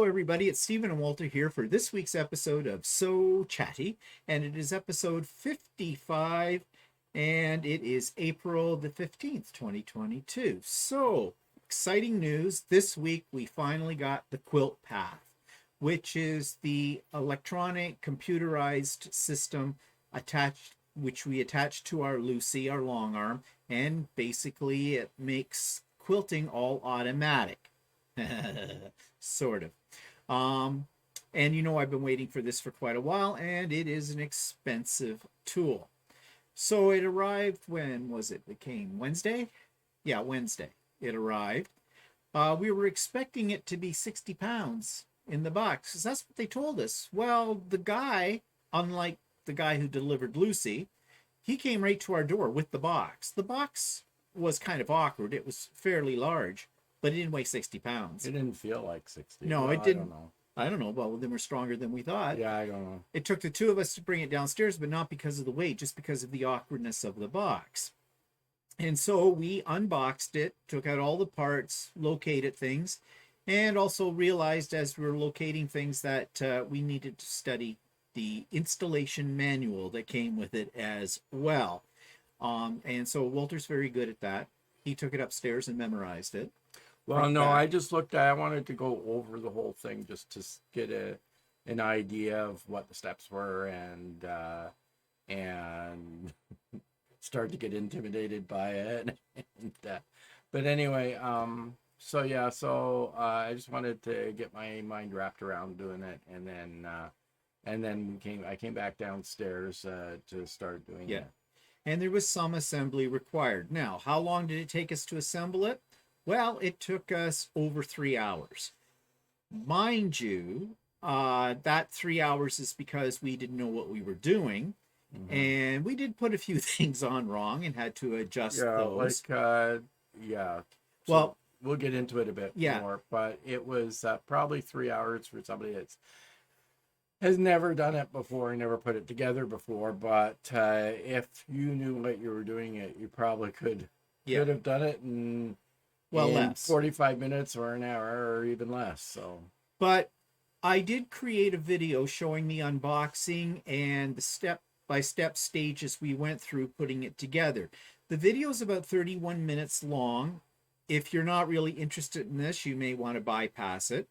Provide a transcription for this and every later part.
Hello everybody, it's Stephen and Walter here for this week's episode of So Chatty, and it is episode 55, and it is April the 15th, 2022. So, exciting news, this week we finally got the Quilt Path, which is the electronic computerized system which we attach to our Lucy, our long arm, and basically it makes quilting all automatic. Sort of. And you know, I've been waiting for this for quite a while, and it is an expensive tool. So it arrived, when was it? It came Wednesday? Yeah, Wednesday it arrived. We were expecting it to be 60 pounds in the box, because that's what they told us. Well, the guy, unlike the guy who delivered Lucy, he came right to our door with the box. The box was kind of awkward. It was fairly large, but it didn't weigh 60 pounds. It didn't feel like 60. No, well, it didn't. I don't know. I don't know. Well, then we're stronger than we thought. Yeah, I don't know. It took the two of us to bring it downstairs, but not because of the weight, just because of the awkwardness of the box. And so we unboxed it, took out all the parts, located things, and also realized as we were locating things that we needed to study the installation manual that came with it as well. And so Walter's very good at that. He took it upstairs and memorized it. Well, no, I just looked at, I wanted to go over the whole thing just to get an idea of what the steps were and start to get intimidated by it. But anyway, so yeah, so I just wanted to get my mind wrapped around doing it, and then I came back downstairs to start doing it. And there was some assembly required. Now, how long did it take us to assemble it? Well, it took us over 3 hours. Mind you, that 3 hours is because we didn't know what we were doing. Mm-hmm. And we did put a few things on wrong and had to adjust those. So well, we'll get into it a bit more, but it was probably 3 hours for somebody that's has never done it before, never put it together before, but if you knew what you were doing, you probably could have done it in less 45 minutes or an hour or even less. So, but I did create a video showing the unboxing and the step-by-step stages we went through putting it together. The video is about 31 minutes long. If you're not really interested in this, you may want to bypass it.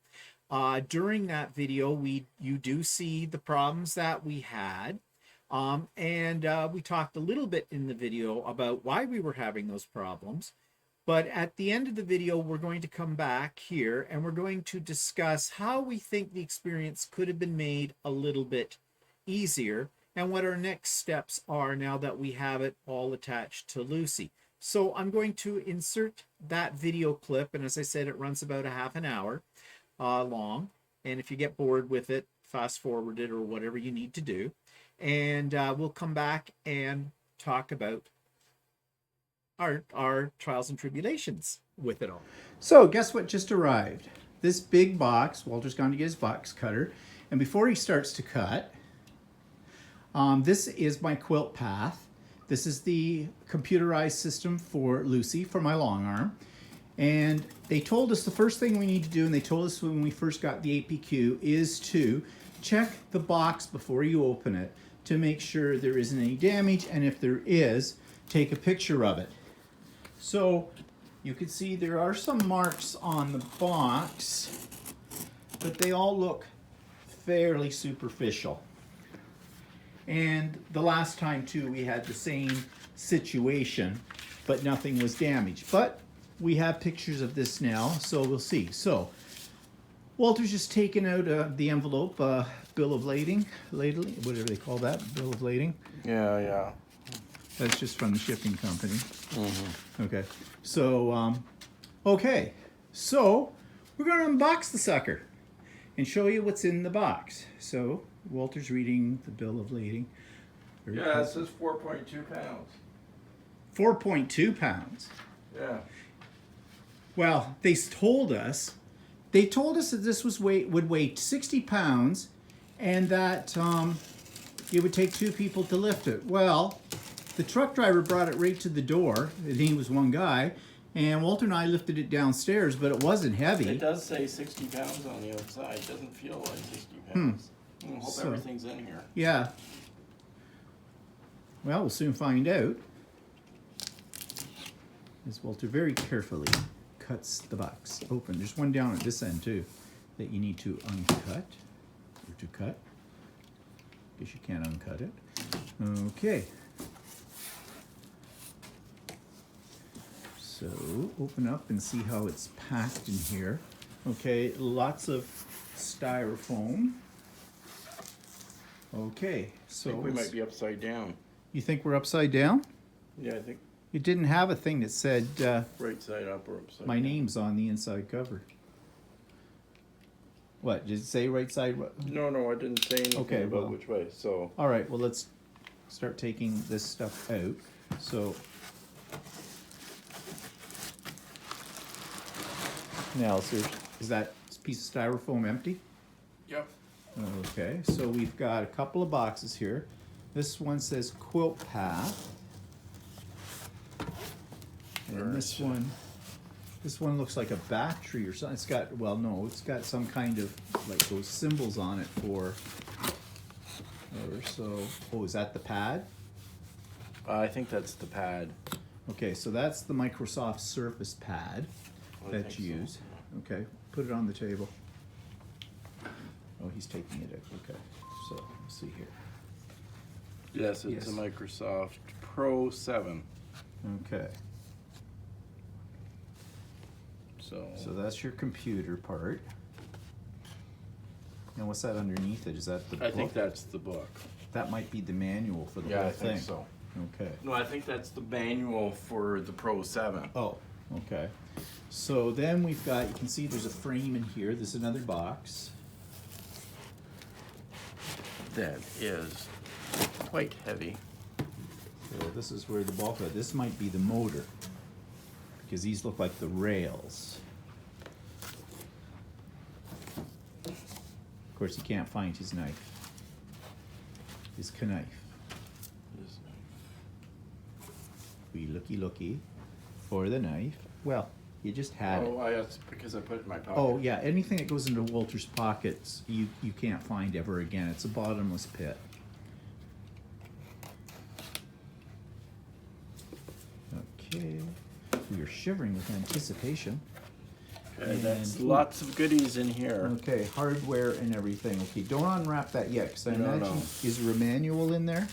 During that video, you do see the problems that we had. And we talked a little bit in the video about why we were having those problems. But at the end of the video, we're going to come back here and we're going to discuss how we think the experience could have been made a little bit easier and what our next steps are now that we have it all attached to Lucy. So I'm going to insert that video clip, and as I said, it runs about a half an hour long, and if you get bored with it, fast forward it or whatever you need to do, and we'll come back and talk about our trials and tribulations with it all. So guess what just arrived? This big box. Walter's gone to get his box cutter, and before he starts to cut, this is my quilt path. This is the computerized system for Lucy, for my long arm. And they told us the first thing we need to do, and they told us when we first got the APQ, is to check the box before you open it to make sure there isn't any damage, and if there is, take a picture of it. So you can see there are some marks on the box, but they all look fairly superficial. And the last time too, we had the same situation, but nothing was damaged. But we have pictures of this now, so we'll see. So Walter's just taken out the envelope, bill of lading, whatever they call that, bill of lading. Yeah. That's just from the shipping company. Mm-hmm. Okay. So, so we're going to unbox the sucker and show you what's in the box. So Walter's reading the bill of lading. It says 4.2 pounds. 4.2 pounds. Yeah. Well, they told us that this would weigh 60 pounds and that it would take 2 people to lift it. Well, the truck driver brought it right to the door, and he was one guy, And Walter and I lifted it downstairs, but it wasn't heavy. It does say 60 pounds on the outside. It doesn't feel like 60 pounds. I hope everything's in here. Yeah. Well, we'll soon find out. As Walter very carefully cuts the box open. There's one down at this end too that you need to uncut or to cut. Guess you can't uncut it. Okay. So open up and see how it's packed in here. Okay, lots of styrofoam. Okay, so I think we might be upside down. You think we're upside down? Yeah, I think You didn't have a thing that said right side up or upside my down. name's on the inside cover. What, did it say right side? No, I didn't say anything Okay, about well. which way. So All right, well, let's start taking this stuff out. So now, is that piece of styrofoam empty? yep. Okay, so we've got a couple of boxes here. This one says Quilt Path. And this one looks like a battery or something. It's got, well, no, it's got some kind of, like those symbols on it for, or so, oh, is that the pad? I think that's the pad. Okay, so that's the Microsoft Surface pad I that think you so. use. Okay, put it on the table. Oh, he's taking it out. Okay, so let's see here. Yes, it's a Microsoft Pro 7. Okay, so that's your computer part. And what's that underneath it? Is that the book? I think that's the book. That might be the manual for the Yeah, whole I think thing. so. Okay. No, I think that's the manual for the Pro 7. Oh, okay. So then we've got, you can see there's a frame in here. There's another box. That is quite heavy. So this is where the bulk of it, this might be the motor, because these look like the rails. Of course, he can't find his knife. His knife. We looky for the knife. Well, you just had it. Oh, that's because I put it in my pocket. Oh yeah, anything that goes into Walter's pockets, you can't find ever again. It's a bottomless pit. Okay, we are shivering with anticipation. Okay, that's And- lots of goodies in here. Okay, hardware and everything. Okay, don't unwrap that yet, because I No, imagine, no. is there a manual in there?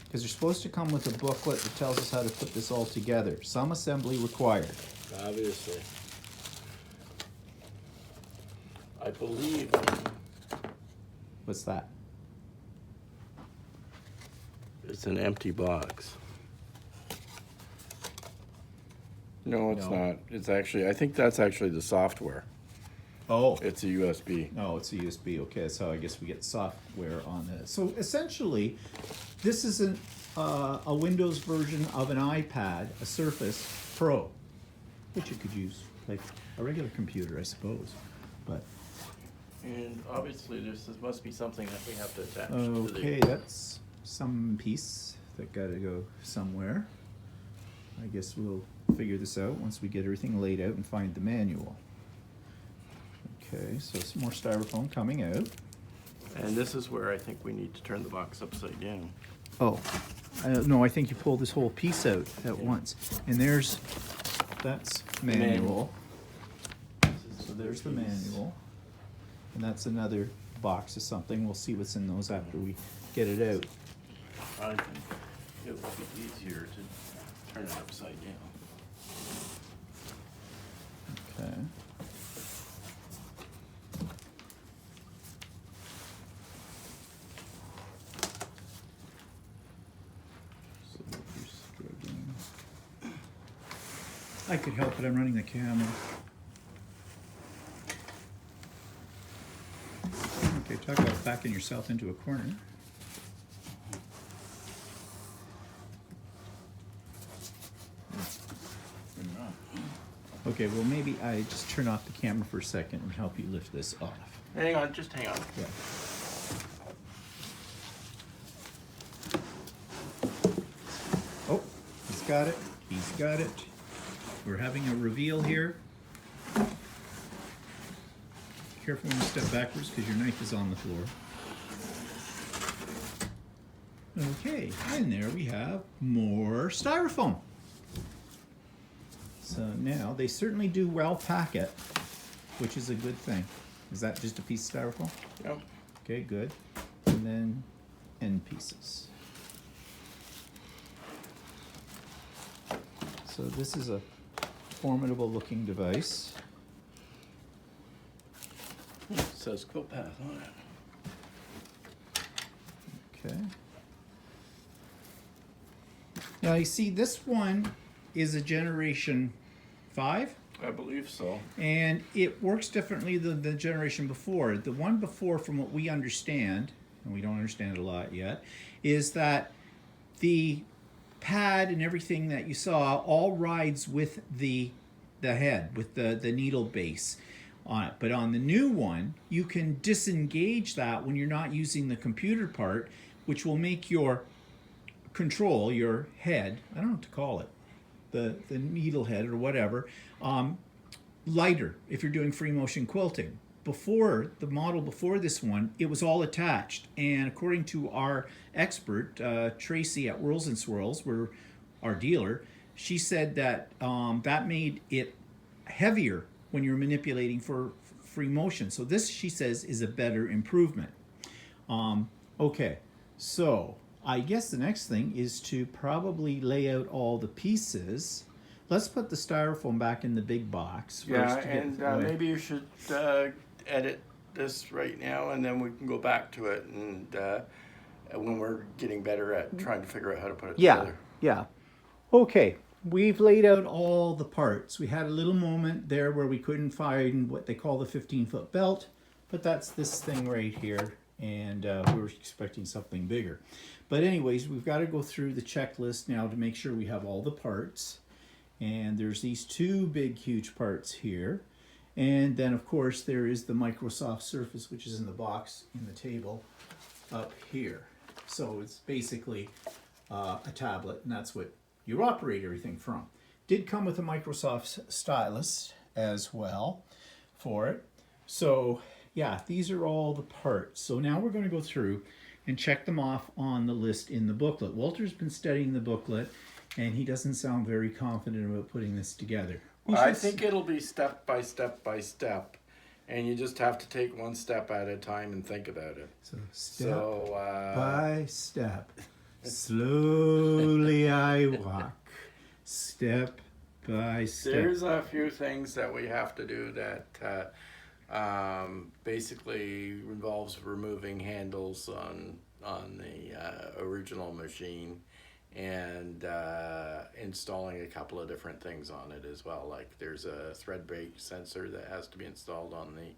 Because they're supposed to come with a booklet that tells us how to put this all together. Some assembly required. Obviously. I believe What's that? it's an empty box. No, it's No. not. It's actually, I think that's actually the software. Oh. It's a USB. No, it's a USB. Okay, so I guess we get software on this. So essentially, this is a Windows version of an iPad, a Surface Pro, which you could use like a regular computer, I suppose. But And obviously this must be something that we have to attach okay, to that's some piece that got to go somewhere. I guess we'll figure this out once we get everything laid out and find the manual. Okay, so some more styrofoam coming out. And this is where I think we need to turn the box upside down. Oh, no, I think you pull this whole piece out at once. And that's manual. So there's the manual. And that's another box of something. We'll see what's in those after we get it out. I think it would be easier to turn it upside down. Okay. So if you're struggling. I could help, but I'm running the camera. Okay, talk about backing yourself into a corner. Okay, well maybe I just turn off the camera for a second and help you lift this off. Hang on, just hang on. Yeah. Oh, he's got it. He's got it. We're having a reveal here. Careful when you step backwards because your knife is on the floor. Okay, and there we have more styrofoam. So now they certainly do well pack it, which is a good thing. Is that just a piece of styrofoam? Yep. Okay, good. And then end pieces. So this is a formidable looking device. It says Quilt Path on it. Okay. Now you see this one is a generation 5. I believe so. And it works differently than the generation before. The one before, from what we understand, and we don't understand it a lot yet, is that the pad and everything that you saw all rides with the head, with the needle base on it. But on the new one, you can disengage that when you're not using the computer part, which will make your control, your head, I don't know what to call it, the needle head or whatever, lighter if you're doing free motion quilting. Before, the model before this one, it was all attached, and according to our expert, Tracy at Whirls and Swirls, we're our dealer, she said that that made it heavier when you're manipulating for free motion. So this, she says, is a better improvement. Okay, so I guess the next thing is to probably lay out all the pieces. Let's put the styrofoam back in the big box first. Yeah, and maybe you should edit this right now, and then we can go back to it, and when we're getting better at trying to figure out how to put it together. Yeah. Okay, we've laid out all the parts. We had a little moment there where we couldn't find what they call the 15-foot belt, but that's this thing right here, and we were expecting something bigger. But anyways, we've got to go through the checklist now to make sure we have all the parts. And there's these two big, huge parts here. And then, of course, there is the Microsoft Surface, which is in the box in the table up here. So it's basically a tablet, and that's what you operate everything from. Did come with a Microsoft stylus as well for it. So, yeah, these are all the parts. So now we're going to go through and check them off on the list in the booklet. Walter's been studying the booklet, and he doesn't sound very confident about putting this together. I think it'll be step by step by step, and you just have to take one step at a time and think about it. So step by step, slowly I walk, step by step. There's a few things that we have to do that basically involves removing handles on the original machine, and installing a couple of different things on it as well. Like there's a thread break sensor that has to be installed on the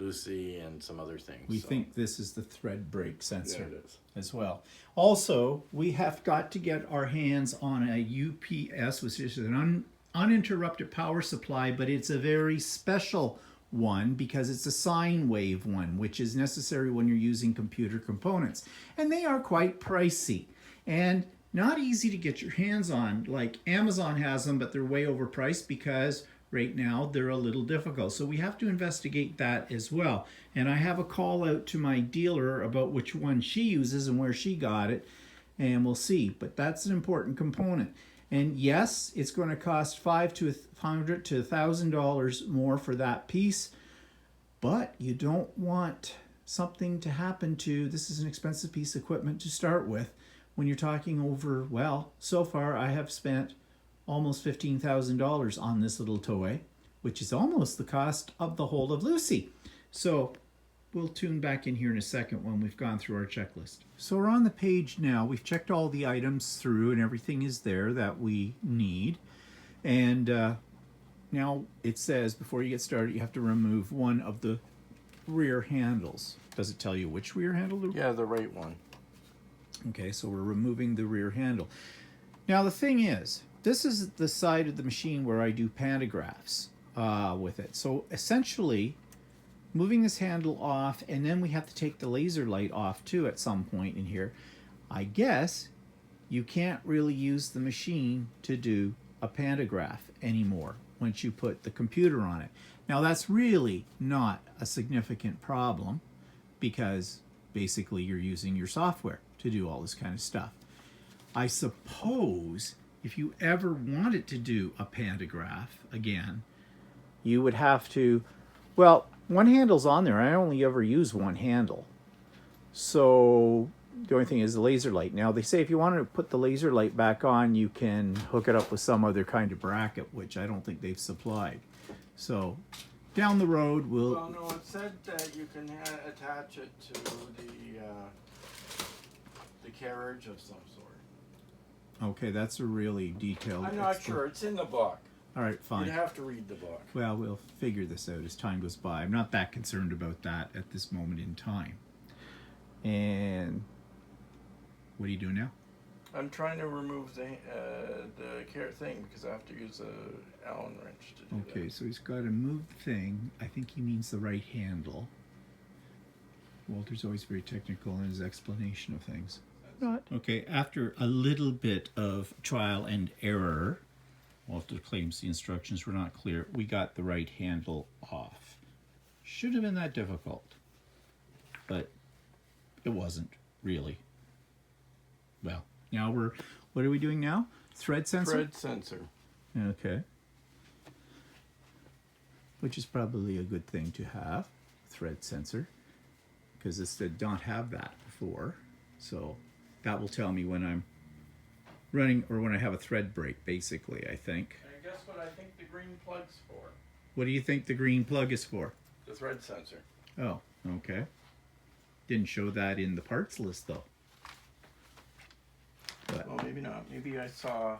Lucy and some other things. We think this is the thread break sensor, yeah, it is, as well. Also, we have got to get our hands on a UPS, which is an uninterrupted power supply, but it's a very special one because it's a sine wave one, which is necessary when you're using computer components. And they are quite pricey and not easy to get your hands on. Like Amazon has them, but they're way overpriced because right now they're a little difficult. So we have to investigate that as well. And I have a call out to my dealer about which one she uses and where she got it, and we'll see. But that's an important component. And yes, it's going to cost $500 to $1,000 more for that piece, but you don't want something to happen to, this is an expensive piece of equipment to start with, when you're talking over, well, so far I have spent almost $15,000 on this little toy, which is almost the cost of the whole of Lucy. So we'll tune back in here in a second when we've gone through our checklist. So we're on the page now. We've checked all the items through and everything is there that we need. And now it says before you get started, you have to remove one of the rear handles. Does it tell you which rear handle? Yeah, the right one. Okay, so we're removing the rear handle. Now the thing is, this is the side of the machine where I do pantographs with it. So essentially, moving this handle off, and then we have to take the laser light off too at some point in here. I guess you can't really use the machine to do a pantograph anymore once you put the computer on it. Now that's really not a significant problem because basically you're using your software to do all this kind of stuff. I suppose if you ever wanted to do a pantograph again, you would have to, well, one handle's on there. I only ever use one handle. So the only thing is the laser light. Now they say if you want to put the laser light back on, you can hook it up with some other kind of bracket, which I don't think they've supplied. So down the road we'll... Well, no, it said that you can attach it to the carriage of some sort. Okay, that's a really detailed... I'm not sure. It's in the book. All right, fine. You'd have to read the book. Well, we'll figure this out as time goes by. I'm not that concerned about that at this moment in time. And what are you doing now? I'm trying to remove the thing because I have to use a Allen wrench to do that. Okay, so he's got to move the thing. I think he means the right handle. Walter's always very technical in his explanation of things. Not. Okay, after a little bit of trial and error, Walter claims the instructions were not clear. We got the right handle off. Shouldn't have been that difficult, but it wasn't really. Well, now what are we doing now? Thread sensor? Thread sensor. Okay. Which is probably a good thing to have, thread sensor, because this did not have that before. So that will tell me when I'm running or when I have a thread break, basically, I think. And guess what I think the green plug's for? What do you think the green plug is for? The thread sensor. Oh, okay. Didn't show that in the parts list, though. But well, maybe not. Maybe I saw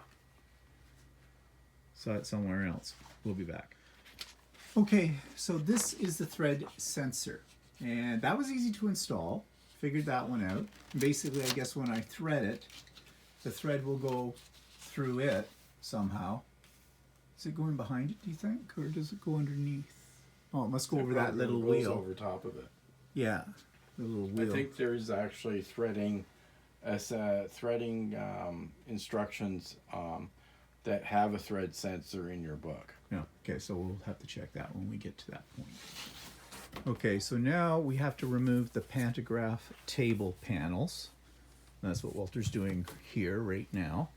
it somewhere else. We'll be back. Okay, so this is the thread sensor. And that was easy to install. Figured that one out. Basically, I guess when I thread it, the thread will go through it somehow. Is it going behind it, do you think? Or does it go underneath? Oh, it must go over that little wheel. Over top of it. Yeah, the little wheel. I think there's actually threading instructions that have a thread sensor in your book. Yeah, okay, so we'll have to check that when we get to that point. Okay, so now we have to remove the Pantograph table panels. That's what Walter's doing here right now.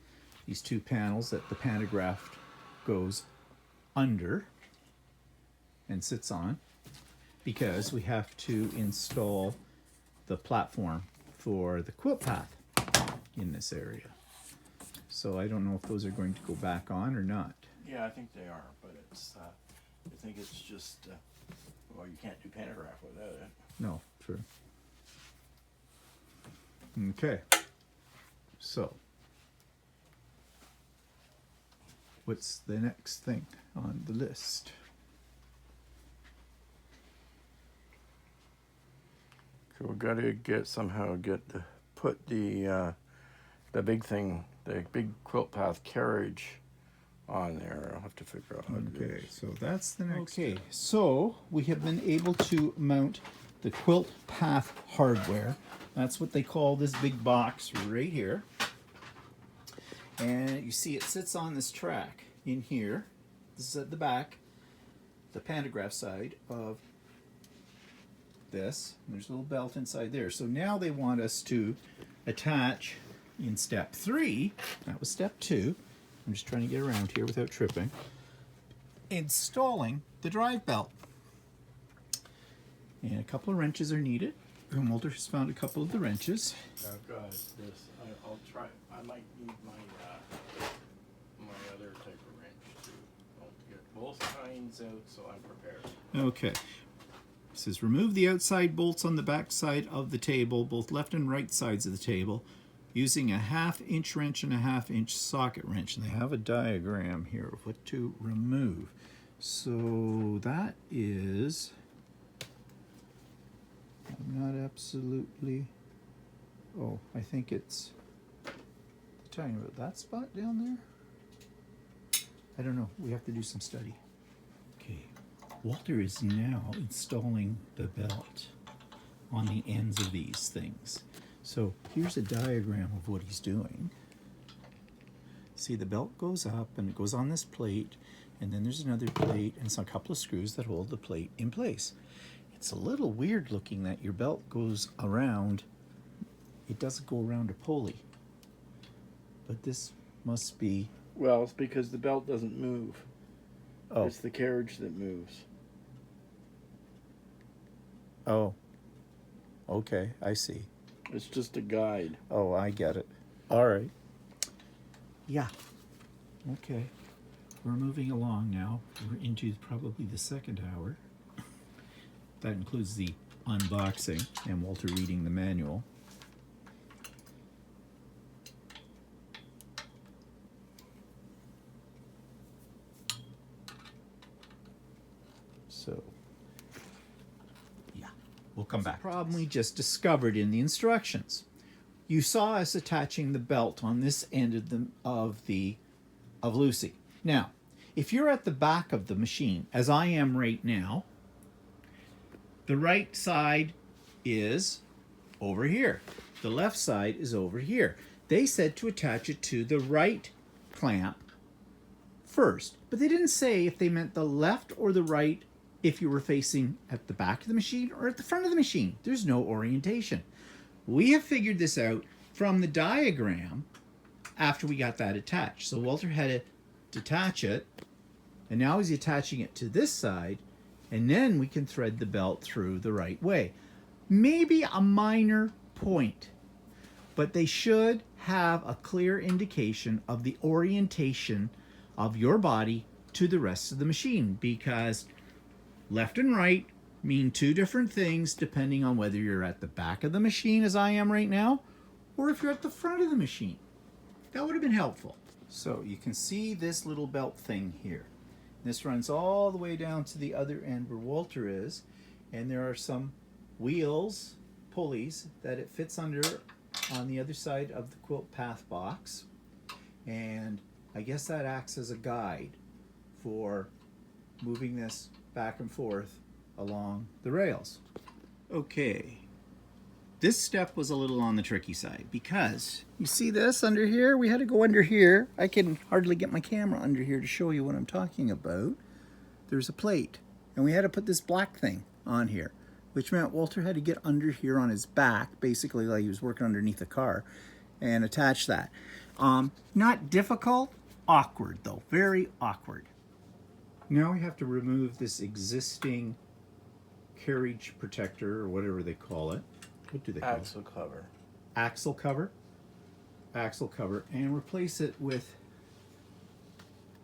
These two panels that the Pantograph goes under and sits on, because we have to install the platform for the quilt path in this area. So I don't know if those are going to go back on or not. Yeah, I think they are, but it's I think it's just well, you can't do Pantograph without it. No, true. Okay, so what's the next thing on the list? So we've got to somehow put the big thing, the big quilt path carriage on there. I'll have to figure out how to do Okay, it. so that's the next. Okay, so we have been able to mount the quilt path hardware. That's what they call this big box right here. And you see it sits on this track in here. This is at the back, the Pantograph side of this. There's a little belt inside there. So now they want us to attach in step 3, that was step 2. I'm just trying to get around here without tripping. Installing the drive belt. And a couple of wrenches are needed. And Walter has found a couple of the wrenches. I've got this. I'll try. I might need my other type of wrench too. I'll get both kinds out so I'm prepared. Okay. It says remove the outside bolts on the back side of the table, both left and right sides of the table, using a 1/2 inch wrench and a 1/2 inch socket wrench. And they have a diagram here of what to remove. So that is, I'm not absolutely, oh, I think it's talking about that spot down there. I don't know, we have to do some study. Okay, Walter is now installing the belt on the ends of these things. So here's a diagram of what he's doing. See, the belt goes up and it goes on this plate, and then there's another plate and some couple of screws that hold the plate in place. It's a little weird looking that your belt goes around. It doesn't go around a pulley. But this must be... Well, it's because the belt doesn't move. Oh. It's the carriage that moves. Oh. Okay, I see. It's just a guide. Oh, I get it. All right. Yeah. Okay. We're moving along now. We're into probably the second hour. That includes the unboxing and Walter reading the manual. So, yeah, we'll come back. Problem we just discovered in the instructions. You saw us attaching the belt on this end of Lucy. Now, if you're at the back of the machine, as I am right now, the right side is over here. The left side is over here. They said to attach it to the right clamp first, but they didn't say if they meant the left or the right if you were facing at the back of the machine or at the front of the machine. There's no orientation. We have figured this out from the diagram after we got that attached. So Walter had to detach it, and now he's attaching it to this side, and then we can thread the belt through the right way. Maybe a minor point, but they should have a clear indication of the orientation of your body to the rest of the machine, because left and right mean two different things depending on whether you're at the back of the machine, as I am right now, or if you're at the front of the machine. That would have been helpful. So you can see this little belt thing here. This runs all the way down to the other end where Walter is, and there are some wheels, pulleys, that it fits under on the other side of the quilt path box, and I guess that acts as a guide for moving this back and forth along the rails. Okay, this step was a little on the tricky side because you see this under here? We had to go under here. I can hardly get my camera under here to show you what I'm talking about. There's a plate, and we had to put this black thing on here, which meant Walter had to get under here on his back, basically like he was working underneath a car, and attach that. Not difficult, awkward though, very awkward. Now we have to remove this existing carriage protector, or whatever they call it. What do they call it? Axle cover. Axle cover. Axle cover, and replace it with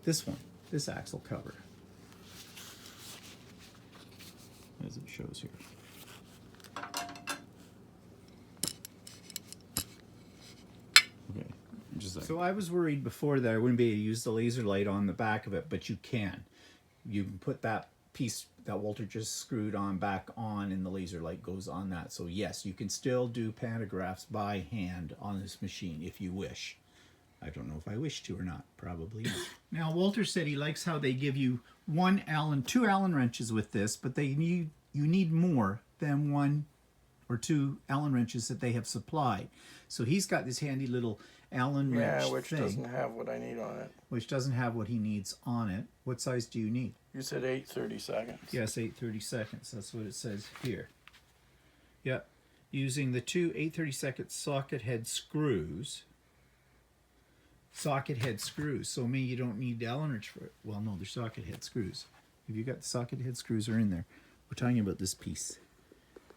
this one, this axle cover, as it shows here. Okay, just like so I was worried before that I wouldn't be able to use the laser light on the back of it, but you can. You can put that piece that Walter just screwed on back on, and the laser light goes on that. So yes, you can still do pantographs by hand on this machine if you wish. I don't know if I wish to or not. Probably not. Now Walter said he likes how they give you two Allen wrenches with this, but you need more than one or two Allen wrenches that they have supplied. So he's got this handy little Allen wrench which thing, doesn't have what I need on it. Which doesn't have what he needs on it. What size do you need? You said 8/32. Yes, 8/32. That's what it says here. Yep. Using the two 8/32 socket head screws. Socket head screws. So maybe you don't need the Allen wrench for it. Well, no, they're socket head screws. If you got the socket head screws are in there. We're talking about this piece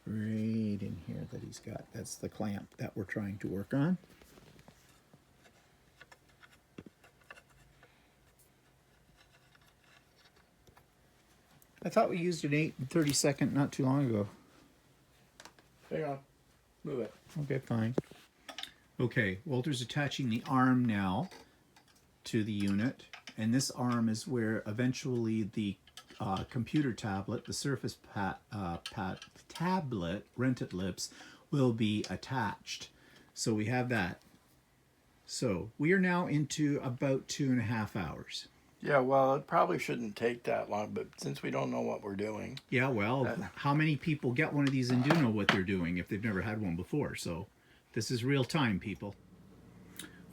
right in here that he's got. That's the clamp that we're trying to work on. I thought we used an 8/32 not too long ago. Hang on. Move it. Okay, fine. Okay, Walter's attaching the arm now to the unit, and this arm is where eventually the computer tablet, the Surface tablet, rented lips, will be attached. So we have that. So we are now into about 2.5 hours. Yeah, well, it probably shouldn't take that long, but since we don't know what we're doing. Yeah, well, how many people get one of these and do know what they're doing if they've never had one before? So this is real time, people.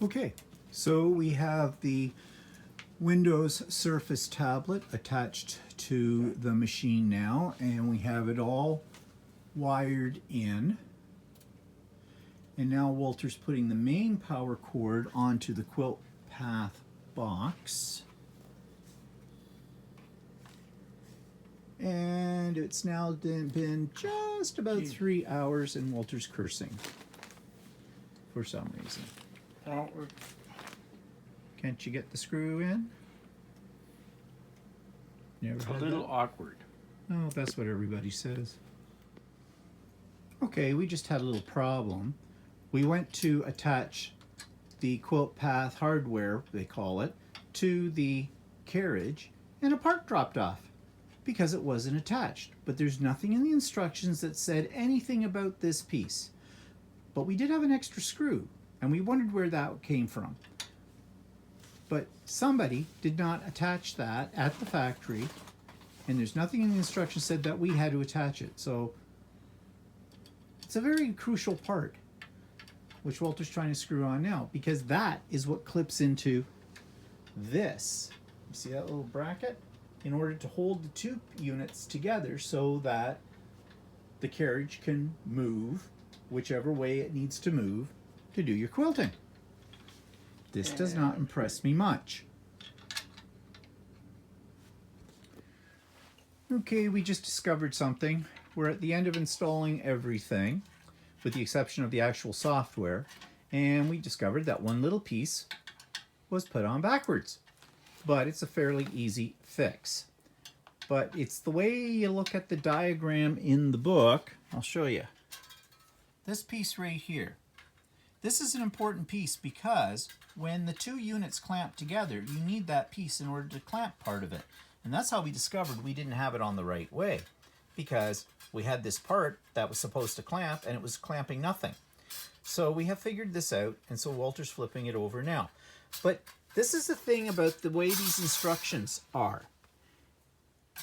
Okay, So we have the Windows Surface tablet attached to the machine now, and we have it all wired in. And now Walter's putting the main power cord onto the quilt path box. And it's now been just about 3 hours, and Walter's cursing for some reason. Can't you get the screw in? It's a little awkward. Oh, that's what everybody says. Okay, we just had a little problem. We went to attach the quilt path hardware, they call it, to the carriage, and a part dropped off because it wasn't attached. But there's nothing in the instructions that said anything about this piece. But we did have an extra screw, and we wondered where that came from. But somebody did not attach that at the factory, and there's nothing in the instructions said that we had to attach it. So it's a very crucial part, which Walter's trying to screw on now, because that is what clips into this. You see that little bracket? In order to hold the two units together so that the carriage can move whichever way it needs to move to do your quilting. This does not impress me much. Okay, we just discovered something. We're at the end of installing everything, with the exception of the actual software, and we discovered that one little piece was put on backwards. But it's a fairly easy fix. But it's the way you look at the diagram in the book. I'll show you. This piece right here. This is an important piece because when the two units clamp together, you need that piece in order to clamp part of it. And that's how we discovered we didn't have it on the right way, because we had this part that was supposed to clamp and it was clamping nothing. So we have figured this out, and so Walter's flipping it over now. But this is the thing about the way these instructions are.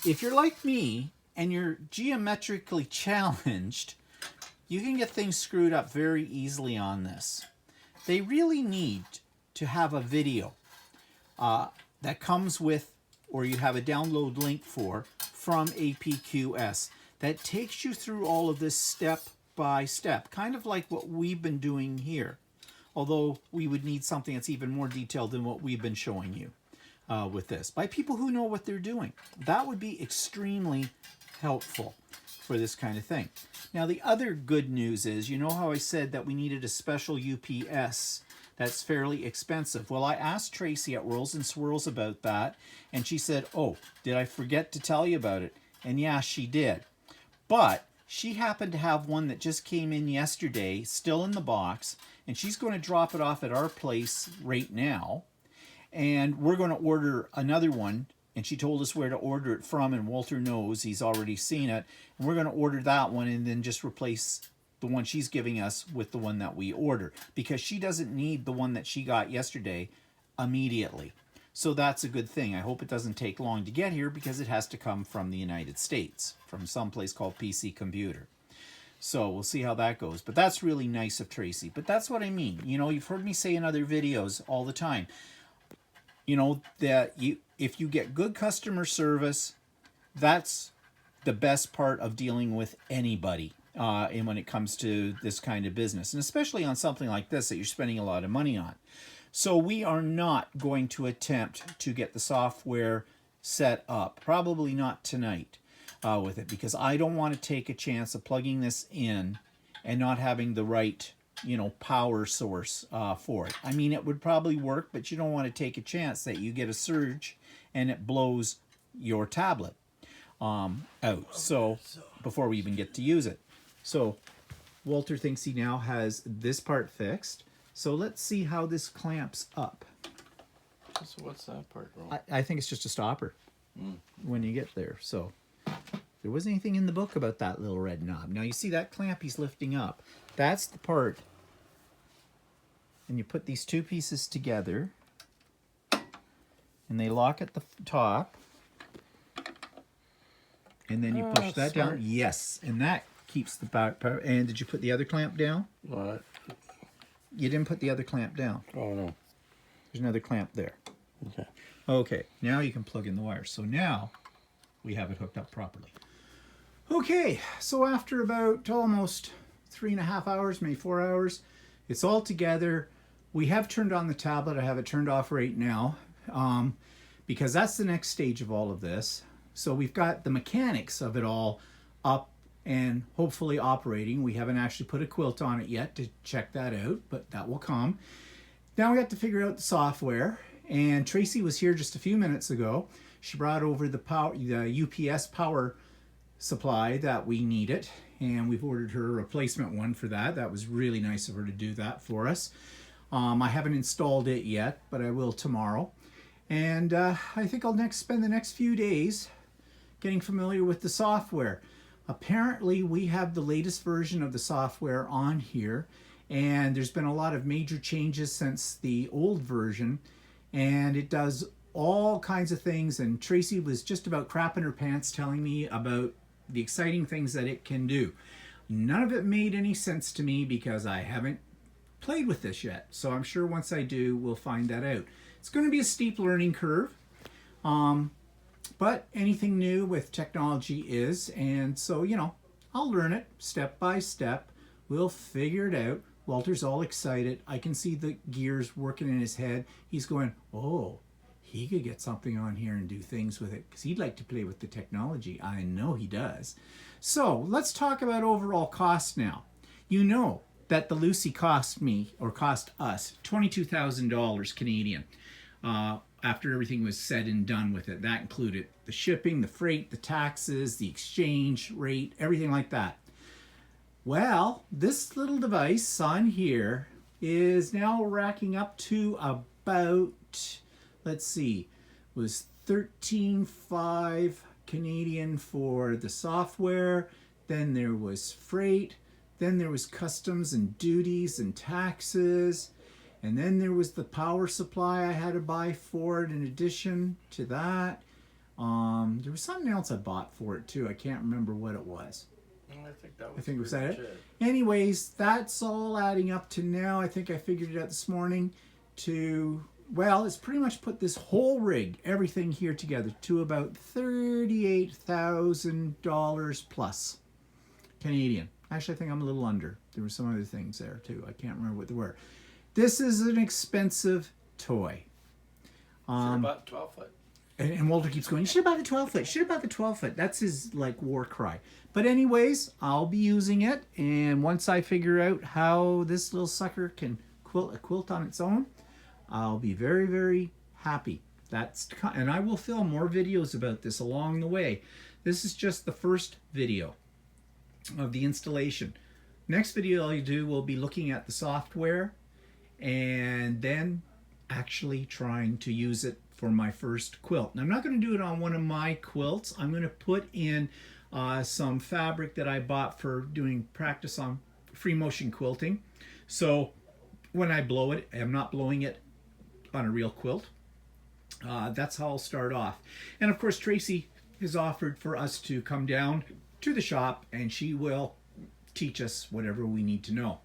If you're like me and you're geometrically challenged, you can get things screwed up very easily on this. They really need to have a video that comes with, or you have a download link for, from APQS that takes you through all of this step by step, kind of like what we've been doing here. Although we would need something that's even more detailed than what we've been showing you with this, by people who know what they're doing. That would be extremely helpful for this kind of thing. Now, the other good news is, you know how I said that we needed a special UPS that's fairly expensive? Well, I asked Tracy at Whirls and Swirls about that, and she said, oh, did I forget to tell you about it? And yeah, she did. But she happened to have one that just came in yesterday, still in the box, and she's going to drop it off at our place right now. And we're going to order another one, and she told us where to order it from, and Walter knows, he's already seen it. And we're going to order that one and then just replace the one she's giving us with the one that we order, because she doesn't need the one that she got yesterday immediately. So that's a good thing. I hope it doesn't take long to get here, because it has to come from the United States, from some place called PC Computer. So we'll see how that goes. But that's really nice of Tracy. But that's what I mean. You know, you've heard me say in other videos all the time, you know, that if you get good customer service, that's the best part of dealing with anybody. And when it comes to this kind of business, and especially on something like this that you're spending a lot of money on. So we are not going to attempt to get the software set up, probably not tonight with it, because I don't want to take a chance of plugging this in and not having the right, you know, power source for it. I mean, it would probably work, but you don't want to take a chance that you get a surge and it blows your tablet out. So before we even get to use it. So Walter thinks he now has this part fixed. So let's see how this clamps up. So what's that part wrong? I think it's just a stopper when you get there. So there wasn't anything in the book about that little red knob. Now you see that clamp he's lifting up. That's the part. And you put these two pieces together, and they lock at the top. And then you push that down. Yes, and that keeps the back part. And did you put the other clamp down? What? You didn't put the other clamp down. Oh, no. There's another clamp there. Okay. Okay, now you can plug in the wires. So now we have it hooked up properly. Okay, so after about almost 3.5 hours, maybe 4 hours, it's all together. We have turned on the tablet. I have it turned off right now because that's the next stage of all of this. So we've got the mechanics of it all up and hopefully operating. We haven't actually put a quilt on it yet to check that out, but that will come. Now we have to figure out the software. And Tracy was here just a few minutes ago. She brought over the UPS power supply that we needed, and we've ordered her a replacement one for that. That was really nice of her to do that for us. I haven't installed it yet, but I will tomorrow. And I think I'll spend the next few days getting familiar with the software. Apparently, we have the latest version of the software on here, and there's been a lot of major changes since the old version, and it does all kinds of things. And Tracy was just about crapping her pants telling me about the exciting things that it can do. None of it made any sense to me because I haven't played with this yet. So I'm sure once I do, we'll find that out. It's going to be a steep learning curve. But anything new with technology is. And so, you know, I'll learn it step by step. We'll figure it out. Walter's all excited. I can see the gears working in his head. He's going, oh, he could get something on here and do things with it because he'd like to play with the technology. I know he does. So let's talk about overall cost now. You know that the Lucy cost me, or cost us, $22,000 Canadian after everything was said and done with it. That included the shipping, the freight, the taxes, the exchange rate, everything like that. Well, this little device on here is now racking up to about, let's see, was $13,500 Canadian for the software. Then there was freight. Then there was customs and duties and taxes. And then there was the power supply I had to buy for it in addition to that. There was something else I bought for it too. I can't remember what it was. I think was that it. Anyways, that's all adding up to now. I think I figured it out this morning to, well, it's pretty much put this whole rig, everything here together, to about $38,000 plus Canadian. Actually, I think I'm a little under. There were some other things there too. I can't remember what they were. This is an expensive toy. For about 12 foot. And Walter keeps going, you should have bought the 12 foot. You should have bought the 12 foot. That's his like war cry. But anyways, I'll be using it. And once I figure out how this little sucker can quilt a quilt on its own, I'll be very, very happy. And I will film more videos about this along the way. This is just the first video of the installation. Next video I'll do will be looking at the software and then actually trying to use it for my first quilt. Now, I'm not going to do it on one of my quilts. I'm going to put in some fabric that I bought for doing practice on free motion quilting. So when I blow it, I'm not blowing it on a real quilt. That's how I'll start off. And of course, Tracy has offered for us to come down to the shop and she will teach us whatever we need to know,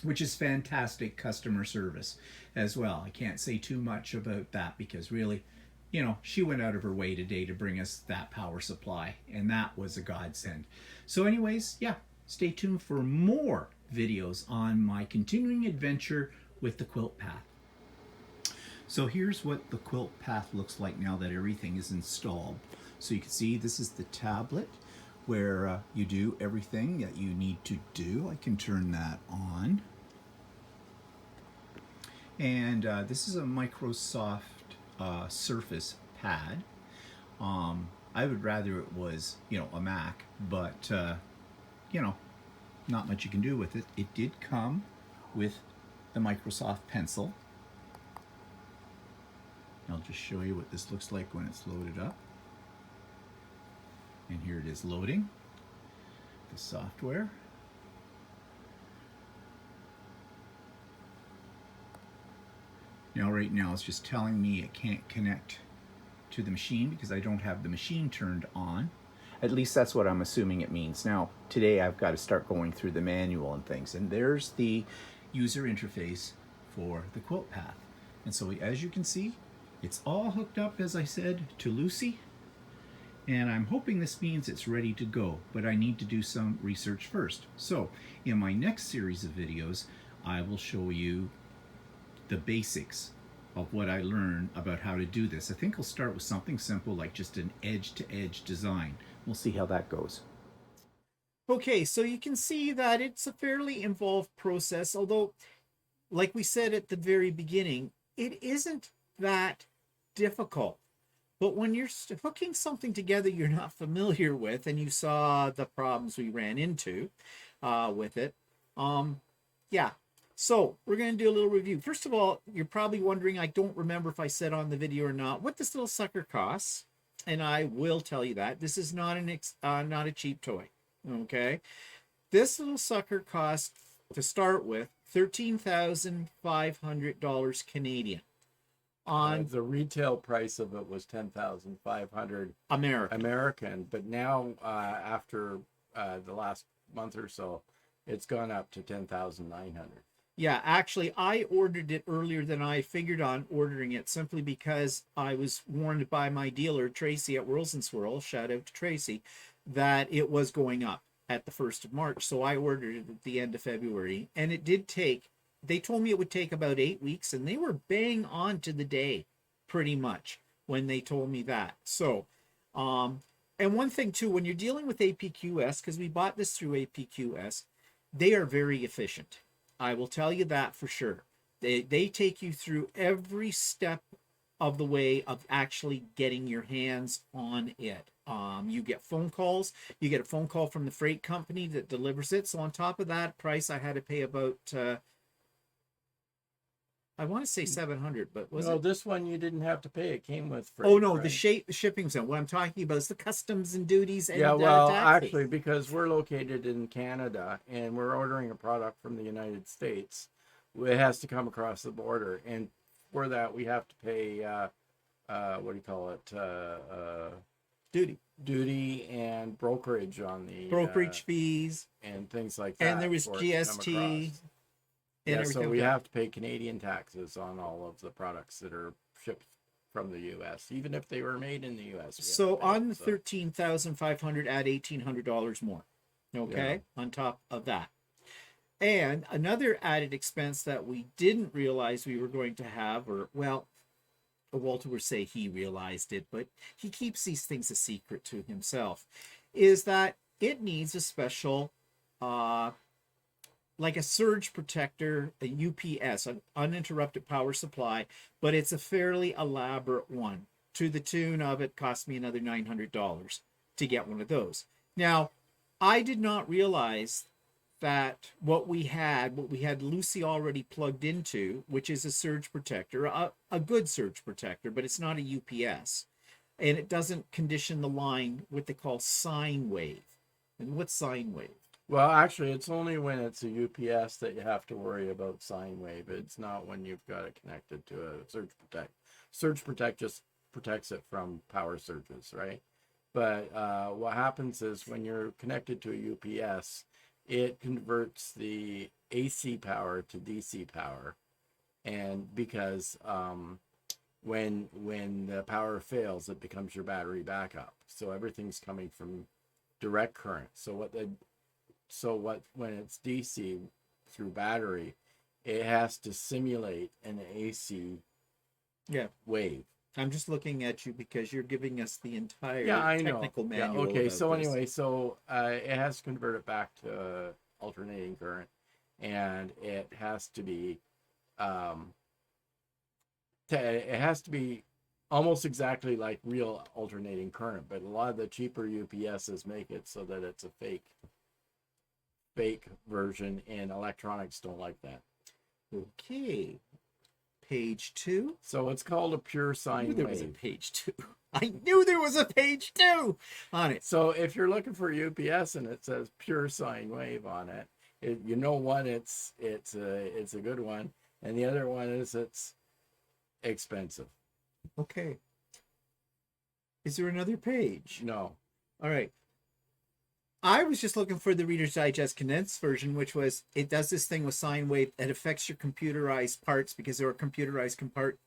which is fantastic customer service as well. I can't say too much about that because really, you know, she went out of her way today to bring us that power supply, and that was a godsend. So anyways, yeah, stay tuned for more videos on my continuing adventure with the quilt path. So here's what the quilt path looks like now that everything is installed. So you can see this is the tablet where you do everything that you need to do. I can turn that on. And this is a Microsoft Surface pad. I would rather it was, you know, a Mac, but, you know, not much you can do with it. It did come with the Microsoft pencil. I'll just show you what this looks like when it's loaded up. And here it is loading the software. Now right now it's just telling me it can't connect to the machine because I don't have the machine turned on. At least that's what I'm assuming it means. Now today I've got to start going through the manual and things, and there's the user interface for the quilt path. And so as you can see, it's all hooked up, as I said, to Lucy. And I'm hoping this means it's ready to go, but I need to do some research first. So in my next series of videos, I will show you the basics of what I learned about how to do this. I think I'll start with something simple like just an edge-to-edge design. We'll see how that goes. Okay, so you can see that it's a fairly involved process, although, like we said at the very beginning, it isn't that difficult. But when you're hooking something together you're not familiar with, and you saw the problems we ran into with it, yeah. So we're going to do a little review. First of all, you're probably wondering, I don't remember if I said on the video or not, what this little sucker costs. And I will tell you that. This is not not a cheap toy. Okay. This little sucker costs, to start with, $13,500 Canadian. On the retail price of it was $10,500 American, but now after the last month or so, it's gone up to $10,900. Yeah, actually, I ordered it earlier than I figured on ordering it, simply because I was warned by my dealer, Tracy at Whirls and Swirls, shout out to Tracy, that it was going up at the 1st of March. So I ordered it at the end of February, and it did take, they told me it would take about 8 weeks, and they were bang on to the day, pretty much, when they told me that. So, and one thing too, when you're dealing with APQS, because we bought this through APQS, they are very efficient. I will tell you that for sure. They take you through every step of the way of actually getting your hands on it. You get phone calls. You get a phone call from the freight company that delivers it. So on top of that price, I had to pay about, I want to say 700, but was it? This one you didn't have to pay. It came with freight. Oh no, right? The shipping zone. What I'm talking about is the customs and duties and well, taxes. actually, because we're located in Canada and we're ordering a product from the United States, it has to come across the border, and for that we have to pay what do you call it? Duty and brokerage on the brokerage fees and things like that. And there was GST. Yeah, so we have to pay Canadian taxes on all of the products that are shipped from the U.S., even if they were made in the U.S. So on the $13,500, add $1,800 more, okay, on top of that. And another added expense that we didn't realize we were going to have, or, well, Walter would say he realized it, but he keeps these things a secret to himself, is that it needs a special, like a surge protector, a UPS, an uninterrupted power supply, but it's a fairly elaborate one. To the tune of, it cost me another $900 to get one of those. Now, I did not realize that what we had Lucy already plugged into, which is a surge protector, a good surge protector, but it's not a UPS. And it doesn't condition the line, what they call sine wave. And what's sine wave? Well, actually, it's only when it's a UPS that you have to worry about sine wave. It's not when you've got it connected to a surge protect. Surge protect just protects it from power surges, right? But what happens is when you're connected to a UPS, it converts the AC power to DC power, and because when the power fails, it becomes your battery backup. So everything's coming from direct current. When it's DC through battery, it has to simulate an AC wave. I'm just looking at you because you're giving us the entire technical manual. Okay, so anyway, it has to convert it back to alternating current, and it has to be almost exactly like real alternating current, but a lot of the cheaper UPSs make it so that it's a fake version, and electronics don't like that. Okay. Page 2. So it's called a pure sine wave. There was a page 2. I knew there was a page 2 on it. So if you're looking for UPS and it says pure sine wave on it, you know what, it's a good one, and the other one is it's expensive. Okay. Is there another page? No. All right. I was just looking for the Reader's Digest condensed version, which was, it does this thing with sine wave that affects your computerized parts, because there are computerized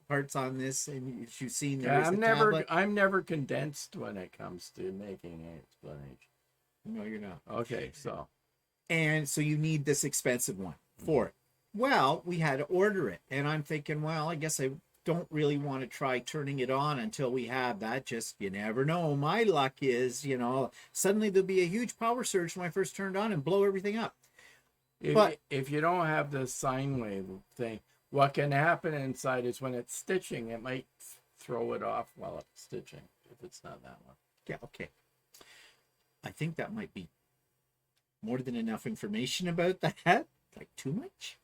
parts on this, and as you've seen, there is a tablet. I'm never condensed when it comes to making an explanation. No, you're not. Okay, so. And so you need this expensive one for it. Well, we had to order it, and I'm thinking, well, I guess I don't really want to try turning it on until we have that. Just, you never know. My luck is, suddenly there'll be a huge power surge when I first turned on and blow everything up. But if you don't have the sine wave thing, what can happen inside is when it's stitching, it might throw it off while it's stitching, if it's not that one. Yeah, okay. I think that might be more than enough information about that. Like, too much?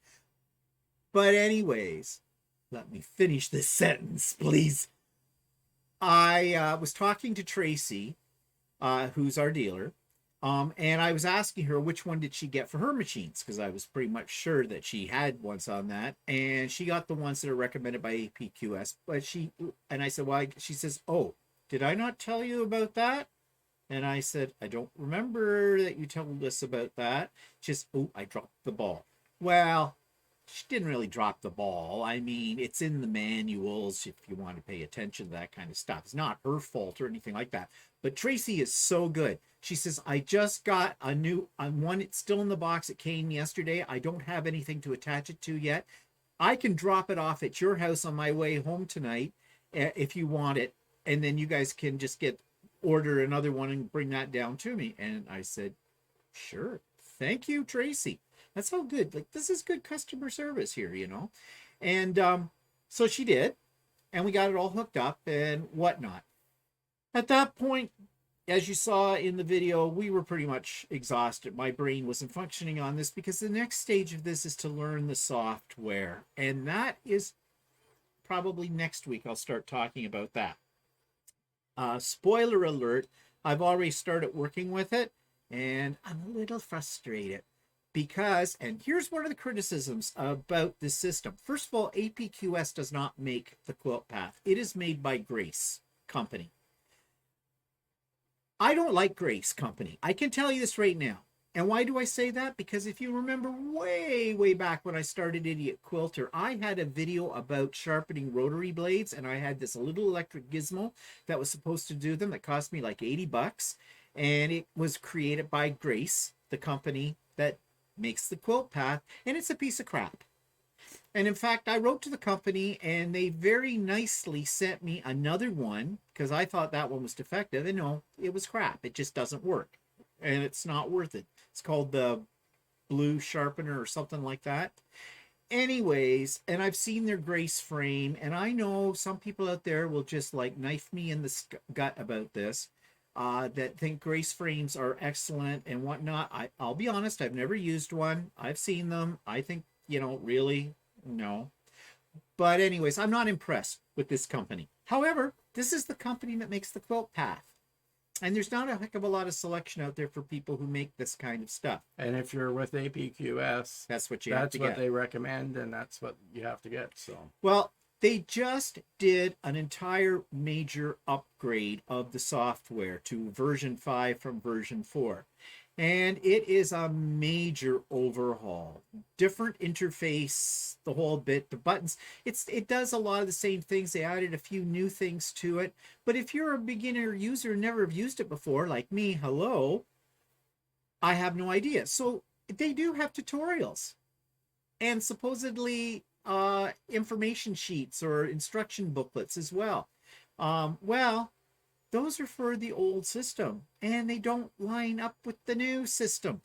But anyways, let me finish this sentence, please. I was talking to Tracy, who's our dealer, and I was asking her which one did she get for her machines, because I was pretty much sure that she had ones on that, and she got the ones that are recommended by APQS. But I said, why? She says, oh, did I not tell you about that? And I said, I don't remember that you told us about that. Just, oh, I dropped the ball. Well, she didn't really drop the ball. I mean, it's in the manuals if you want to pay attention to that kind of stuff. It's not her fault or anything like that. But Tracy is so good. She says, I just got a new one. It's still in the box. It came yesterday. I don't have anything to attach it to yet. I can drop it off at your house on my way home tonight if you want it. And then you guys can just order another one and bring that down to me. And I said, sure. Thank you, Tracy. That's how good. Like, this is good customer service here, And so she did. And we got it all hooked up and whatnot. At that point, as you saw in the video, we were pretty much exhausted. My brain wasn't functioning on this, because the next stage of this is to learn the software. And that is probably next week. I'll start talking about that. Spoiler alert, I've already started working with it, and I'm a little frustrated because, and here's one of the criticisms about this system. First of all, APQS does not make the quilt path. It is made by Grace Company. I don't like Grace Company. I can tell you this right now. And why do I say that? Because if you remember way back when I started Idiot Quilter, I had a video about sharpening rotary blades, and I had this little electric gizmo that was supposed to do them that cost me like $80. And it was created by Grace, the company that makes the quilt path, and it's a piece of crap. And in fact, I wrote to the company, and they very nicely sent me another one, because I thought that one was defective, and no, it was crap. It just doesn't work, and it's not worth it. It's called the Blue Sharpener or something like that. Anyways, and I've seen their Grace frame, and I know some people out there will just like knife me in the gut about this, that think Grace frames are excellent and whatnot. I'll be honest, I've never used one. I've seen them. I think, really, no. But anyways, I'm not impressed with this company. However, this is the company that makes the quilt path. And there's not a heck of a lot of selection out there for people who make this kind of stuff. And if you're with APQS, that's what you have to get. That's what they recommend, and that's what you have to get. So, well, they just did an entire major upgrade of the software to version 5 from version 4. And it is a major overhaul. Different interface, the whole bit, the buttons. It does a lot of the same things. They added a few new things to it. But if you're a beginner user and never have used it before, like me, hello, I have no idea. So they do have tutorials and supposedly information sheets or instruction booklets as well. Well, those are for the old system, and they don't line up with the new system.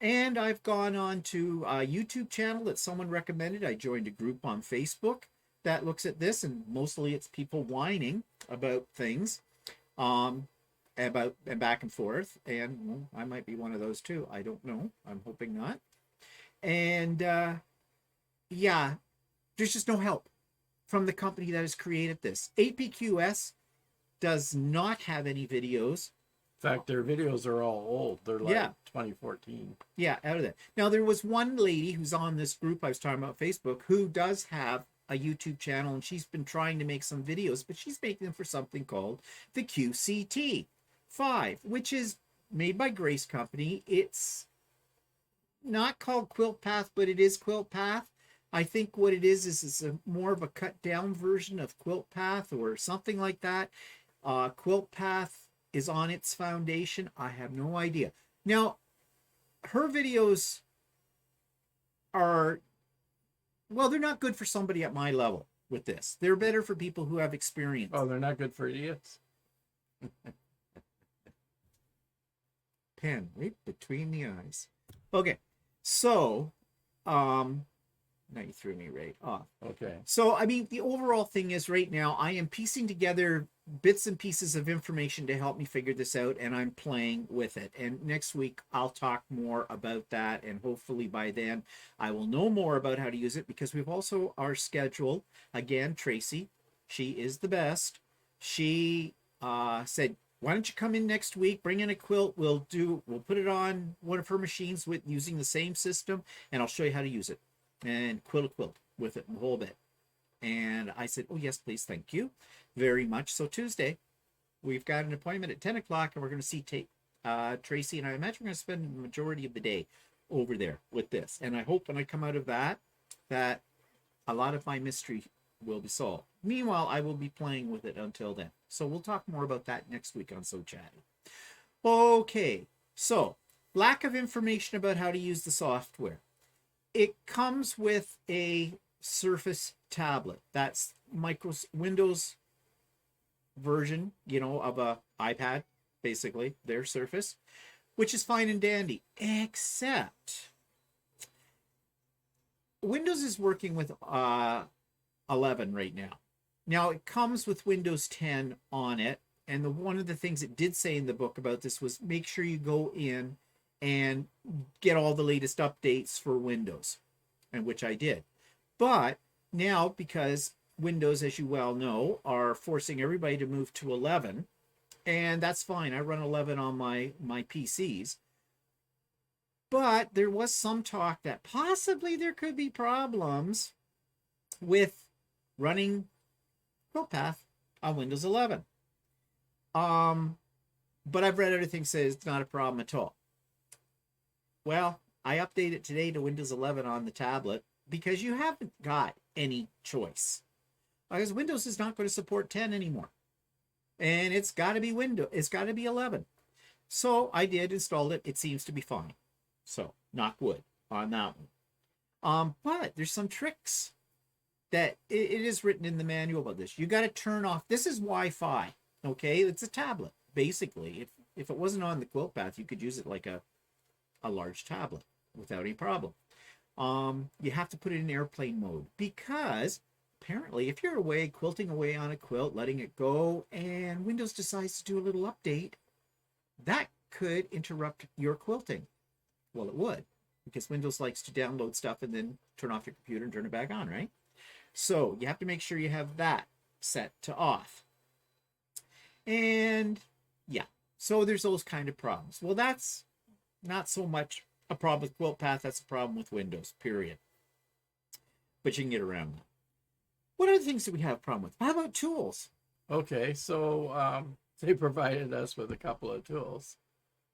And I've gone on to a YouTube channel that someone recommended. I joined a group on Facebook that looks at this, and mostly it's people whining about things, and back and forth. And well, I might be one of those too. I don't know. I'm hoping not. And yeah, there's just no help from the company that has created this. APQS does not have any videos. In fact, their videos are all old. They're like 2014. Yeah, out of that. Now, there was one lady who's on this group I was talking about, Facebook, who does have a YouTube channel, and she's been trying to make some videos, but she's making them for something called the QCT 5, which is made by Grace Company. It's not called Quilt Path, but it is Quilt Path. I think what it is it's more of a cut down version of Quilt Path or something like that. Quilt Path is on its foundation. I have no idea. Now, her videos are, well, they're not good for somebody at my level with this. They're better for people who have experience. Oh, they're not good for idiots? Pen right between the eyes. Okay, so, now you threw me right off. Okay. So, I mean, the overall thing is right now I am piecing together bits and pieces of information to help me figure this out, and I'm playing with it. And next week I'll talk more about that, and hopefully by then I will know more about how to use it, because we've also our schedule. Again, Tracy, she is the best. She said, why don't you come in next week, bring in a quilt, we'll put it on one of her machines with using the same system, and I'll show you how to use it and quilt a quilt with it the whole bit. And I said, oh yes, please, thank you very much. So Tuesday we've got an appointment at 10 o'clock, and we're going to see Tracy, and I imagine we're going to spend the majority of the day over there with this. And I hope when I come out of that a lot of my mystery will be solved. Meanwhile, I will be playing with it until then. So we'll talk more about that next week on So Chatty. Okay, so lack of information about how to use the software. It comes with a Surface tablet. That's Windows version, of a iPad, basically, their Surface, which is fine and dandy, except Windows is working with 11 right now. Now, it comes with Windows 10 on it, and one of the things it did say in the book about this was make sure you go in and get all the latest updates for Windows, and which I did. But now, because Windows, as you well know, are forcing everybody to move to 11, and that's fine. I run 11 on my PCs. But there was some talk that possibly there could be problems with running Quilt Path on Windows 11. But I've read everything says it's not a problem at all. Well, I updated today to Windows 11 on the tablet because you haven't got any choice. Because Windows is not going to support 10 anymore. And it's got to be it's got to be 11. So I did install it. It seems to be fine. So, knock wood on that one. But there's some tricks that it is written in the manual about this. You got to turn off. This is Wi-Fi. Okay, it's a tablet. Basically, if it wasn't on the Quilt Path, you could use it like a large tablet without any problem. You have to put it in airplane mode because apparently if you're away, quilting away on a quilt, letting it go, and Windows decides to do a little update, that could interrupt your quilting. Well, it would, because Windows likes to download stuff and then turn off your computer and turn it back on, right? So you have to make sure you have that set to off. And yeah, so there's those kind of problems. Well, that's not so much a problem with Quilt Path, that's a problem with Windows, period. But you can get around that. What other things do we have a problem with? How about tools? Okay, so they provided us with a couple of tools.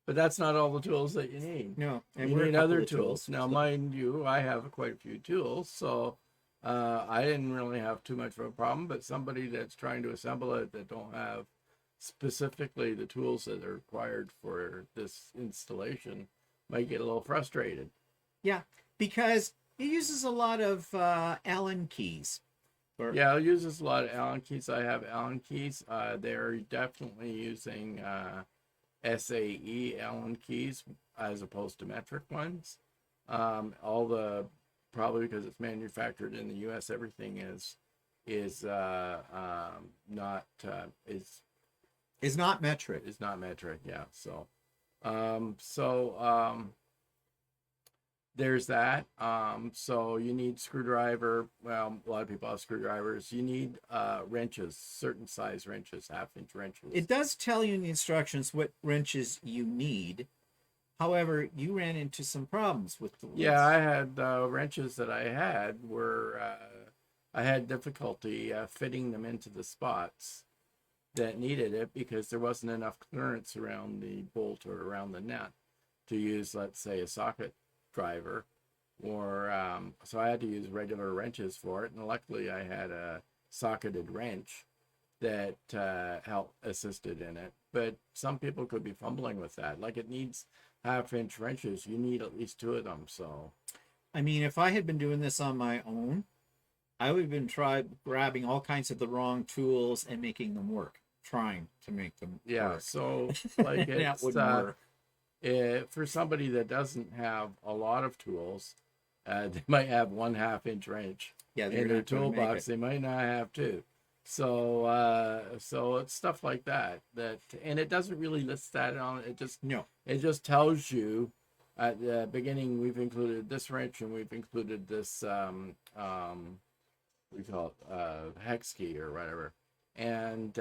But that's not all the tools that you need. No, and you need other tools. Now, mind you, I have quite a few tools, so I didn't really have too much of a problem. But somebody that's trying to assemble it that don't have specifically the tools that are required for this installation might get a little frustrated. Yeah, because it uses a lot of Allen keys. Yeah, it uses a lot of Allen keys. I have Allen keys. They're definitely using SAE Allen keys as opposed to metric ones. Probably because it's manufactured in the U.S., everything is not metric. Is not metric. Yeah. So there's that. So you need screwdriver. Well, a lot of people have screwdrivers. You need wrenches, certain size wrenches, 1/2-inch wrenches. It does tell you in the instructions what wrenches you need. However, you ran into some problems with the ones. Yeah, I had wrenches that I had were I had difficulty fitting them into the spots. that needed it because there wasn't enough clearance around the bolt or around the nut to use, let's say, a socket driver, or so I had to use regular wrenches for it. And luckily I had a socketed wrench that assisted in it. But some people could be fumbling with that. Like, it needs 1/2-inch wrenches. You need at least 2 of them. So, I mean, if I had been doing this on my own, I would have been grabbing all kinds of the wrong tools and making them work, trying to make them work. So like that wouldn't work. For somebody that doesn't have a lot of tools, they might have 1/2-inch wrench in their toolbox. They might not have 2. So so it's stuff like that, and it doesn't really list that on it. It just tells you at the beginning, we've included this wrench and we've included this we call it hex key or whatever. And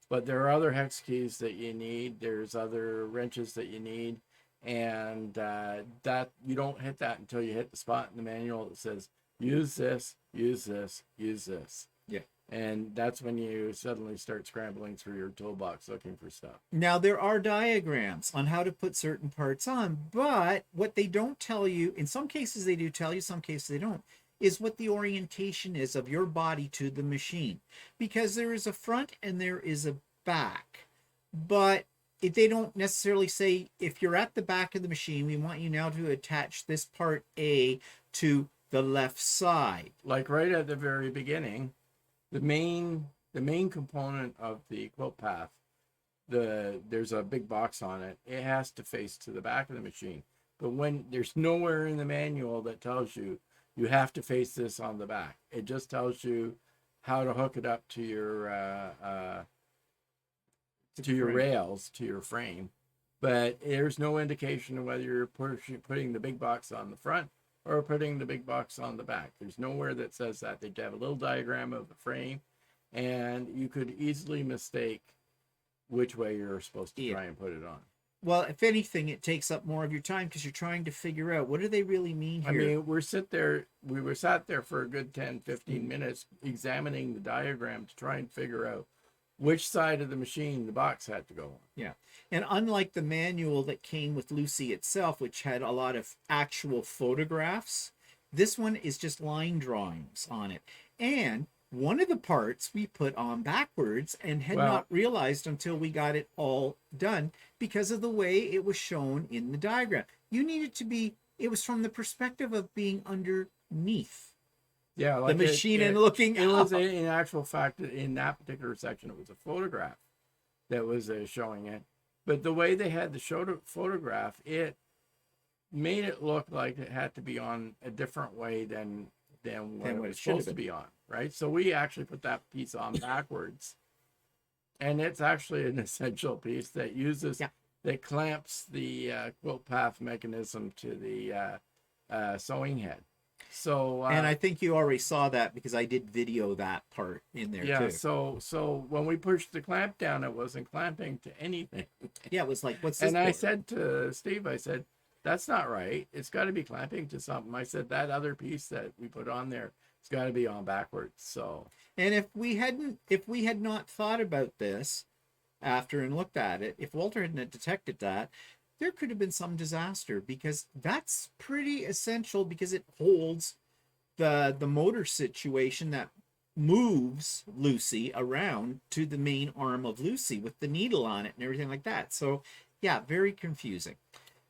but there are other hex keys that you need. There's other wrenches that you need, and that you don't hit that until you hit the spot in the manual that says use this, use this, use this. Yeah. And that's when you suddenly start scrambling through your toolbox looking for stuff. Now, there are diagrams on how to put certain parts on, but what they don't tell you, in some cases they do tell you, some cases they don't, is what the orientation is of your body to the machine. Because there is a front and there is a back. But if they don't necessarily say, if you're at the back of the machine, we want you now to attach this part A to the left side. Like right at the very beginning, the main component of the quilt path, there's a big box on it. It has to face to the back of the machine. But when there's nowhere in the manual that tells you you have to face this on the back. It just tells you how to hook it up to your rails, to your frame. But there's no indication of whether you're putting the big box on the front or putting the big box on the back. There's nowhere that says that. They have a little diagram of the frame, and you could easily mistake which way you're supposed to try and put it on. Well, if anything, it takes up more of your time because you're trying to figure out, what do they really mean here? I mean, we were sat there for a good 10, 15 minutes examining the diagram to try and figure out which side of the machine the box had to go on. Yeah. And unlike the manual that came with Lucy itself, which had a lot of actual photographs, this one is just line drawings on it. And one of the parts we put on backwards and had not realized until we got it all done because of the way it was shown in the diagram. You needed to be, it was from the perspective of being underneath. Yeah, like the machine and looking it was in actual fact, in that particular section, it was a photograph that was showing it. But the way they had the photograph, it made it look like it had to be on a different way than what it was supposed to be on, right? So we actually put that piece on backwards. And it's actually an essential piece that uses, that clamps the quilt path mechanism to the sewing head. So and I think you already saw that because I did video that part in there too. Yeah, so when we pushed the clamp down, it wasn't clamping to anything. Yeah, it was like, what's this? And I said to Steve, I said, that's not right. It's got to be clamping to something. I said, that other piece that we put on there, it's got to be on backwards. So, and if we had not thought about this after and looked at it, if Walter hadn't detected that, there could have been some disaster, because that's pretty essential, because it holds the motor situation that moves Lucy around to the main arm of Lucy with the needle on it and everything like that. So yeah, very confusing.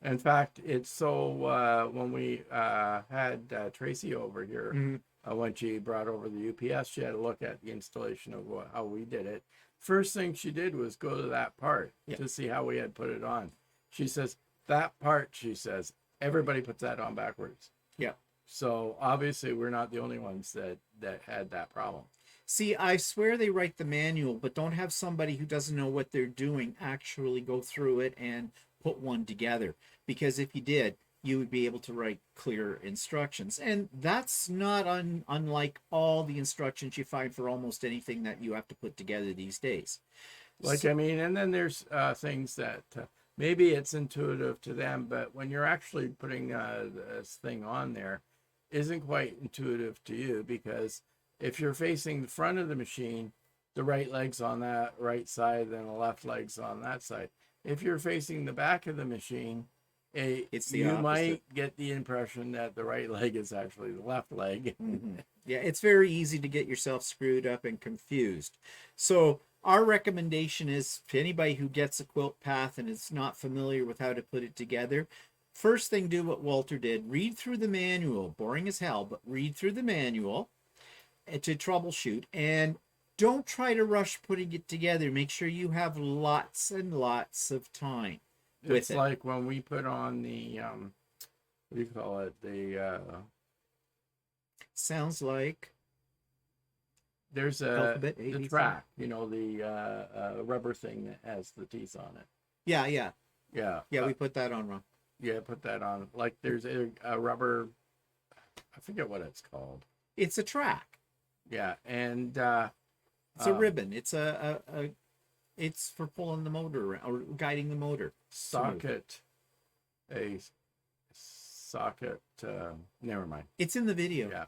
In fact, it's so when we had Tracy over here, when she brought over the UPS, she had a look at the installation of how we did it. First thing she did was go to that part to see how we had put it on. She says, that part, she says, everybody puts that on backwards. Yeah. So obviously we're not the only ones that had that problem. See, I swear they write the manual, but don't have somebody who doesn't know what they're doing actually go through it and put one together. Because if you did, you would be able to write clear instructions. And that's not unlike all the instructions you find for almost anything that you have to put together these days. Like, so, I mean, and then there's things that... maybe it's intuitive to them, but when you're actually putting this thing on there, isn't quite intuitive to you, because if you're facing the front of the machine, the right leg's on that right side, then the left leg's on that side. If you're facing the back of the machine, it's the you opposite. might get the impression that the right leg is actually the left leg. Yeah, it's very easy to get yourself screwed up and confused. So our recommendation is to anybody who gets a quilt path and is not familiar with how to put it together, first thing, do what Walter did. Read through the manual. Boring as hell, but read through the manual to troubleshoot. And don't try to rush putting it together. Make sure you have lots and lots of time. It's like when we put on the, what do you call it? The, sounds like there's the track, you know, the rubber thing that has the teeth on it. Yeah. We put that on wrong. Yeah, put that on. Like there's a rubber, I forget what it's called. It's a track. Yeah, and it's a ribbon. It's it's for pulling the motor around or guiding the motor. Socket. Never mind. It's in the video. Yeah.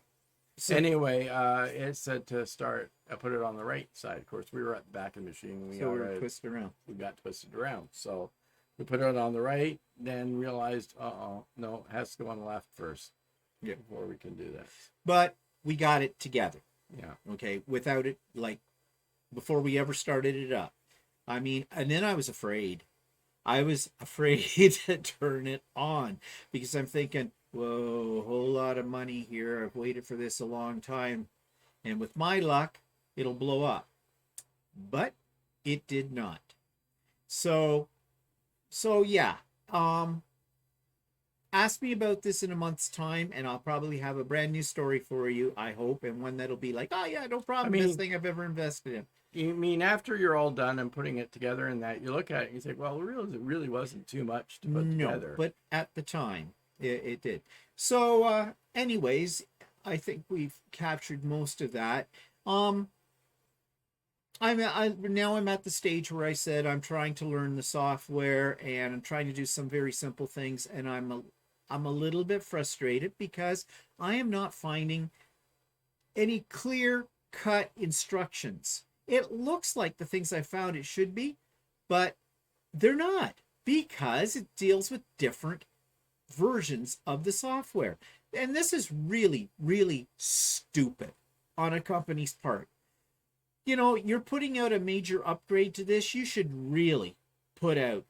So, anyway, it said to start. I put it on the right side. Of course, we were at the back of the machine. We were twisted around. We got twisted around. So we put it on the right, then realized, no, it has to go on the left first. Yeah. Before we can do that. But we got it together. Yeah. Okay. Without it, like, before we ever started it up. I mean, and then I was afraid. I was afraid to turn it on because I'm thinking, whoa, a whole lot of money here. I've waited for this a long time. And with my luck, it'll blow up. But it did not. So yeah. Ask me about this in a month's time, and I'll probably have a brand new story for you, I hope, and one that'll be like, oh yeah, no problem, best thing I've ever invested in. You mean after you're all done and putting it together and that, you look at it and you think, well, it really wasn't too much to put together. But at the time, it did. So anyways, I think we've captured most of that. Now I'm at the stage where I said I'm trying to learn the software and I'm trying to do some very simple things, and I'm a little bit frustrated because I am not finding any clear-cut instructions. It looks like the things I found it should be, but they're not, because it deals with different versions of the software. And this is really, really stupid on a company's part. You know, you're putting out a major upgrade to this. You should really put out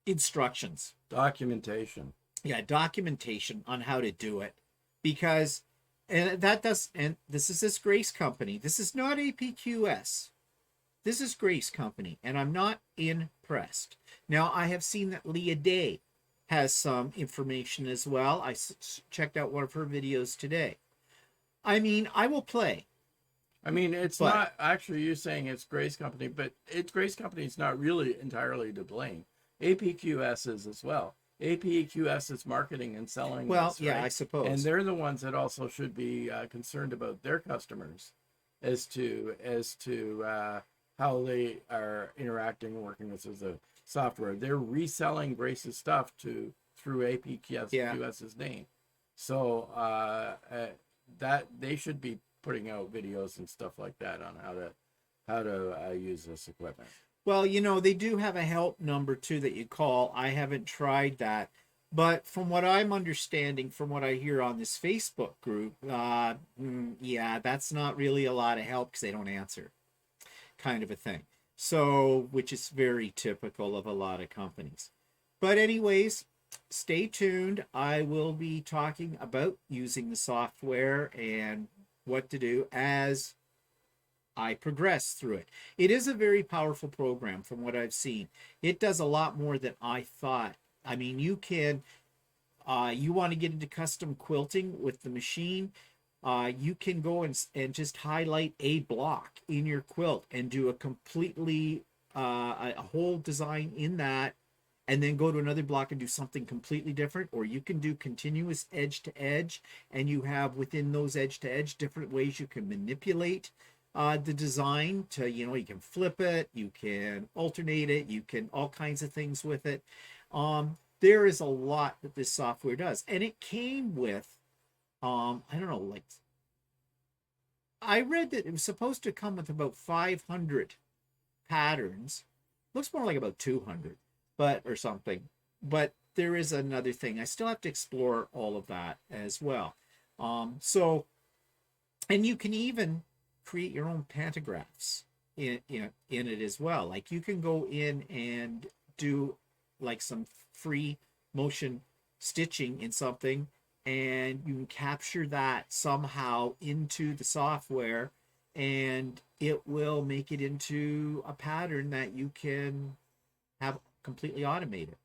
instructions. Documentation. Yeah, documentation on how to do it. Because, and this is this Grace company. This is not APQS. This is Grace company, and I'm not impressed. Now, I have seen that Leah Day has some information as well. I checked out one of her videos today. I mean, I will play. I mean, not actually you saying it's Grace Company, but it's Grace Company is not really entirely to blame. APQS is as well. APQS is marketing and selling. Well, this, yeah, right? I suppose. And they're the ones that also should be concerned about their customers as to how they are interacting and working with the software. They're reselling Grace's stuff through APQS's name. So that they should be putting out videos and stuff like that on how to use this equipment. Well, you know, they do have a help number too that you call. I haven't tried that, but from what I'm understanding, from what I hear on this Facebook group, yeah, that's not really a lot of help because they don't answer, kind of a thing. So, which is very typical of a lot of companies. But anyways, stay tuned. I will be talking about using the software and what to do as I progress through it. It is a very powerful program from what I've seen. It does a lot more than I thought. I mean, you can, you want to get into custom quilting with the machine, you can go and just highlight a block in your quilt and do a completely, a whole design in that, and then go to another block and do something completely different. Or you can do continuous edge to edge, and you have within those edge to edge different ways you can manipulate the design to, you know, you can flip it, you can alternate it, you can all kinds of things with it. There is a lot that this software does, and it came with I don't know, like I read that it was supposed to come with about 500 patterns. Looks more like about 200, but or something. But there is another thing. I still have to explore all of that as well. So, and you can even create your own pantographs in it as well. Like you can go in and do like some free motion stitching in something, and you can capture that somehow into the software, and it will make it into a pattern that you can have completely automated.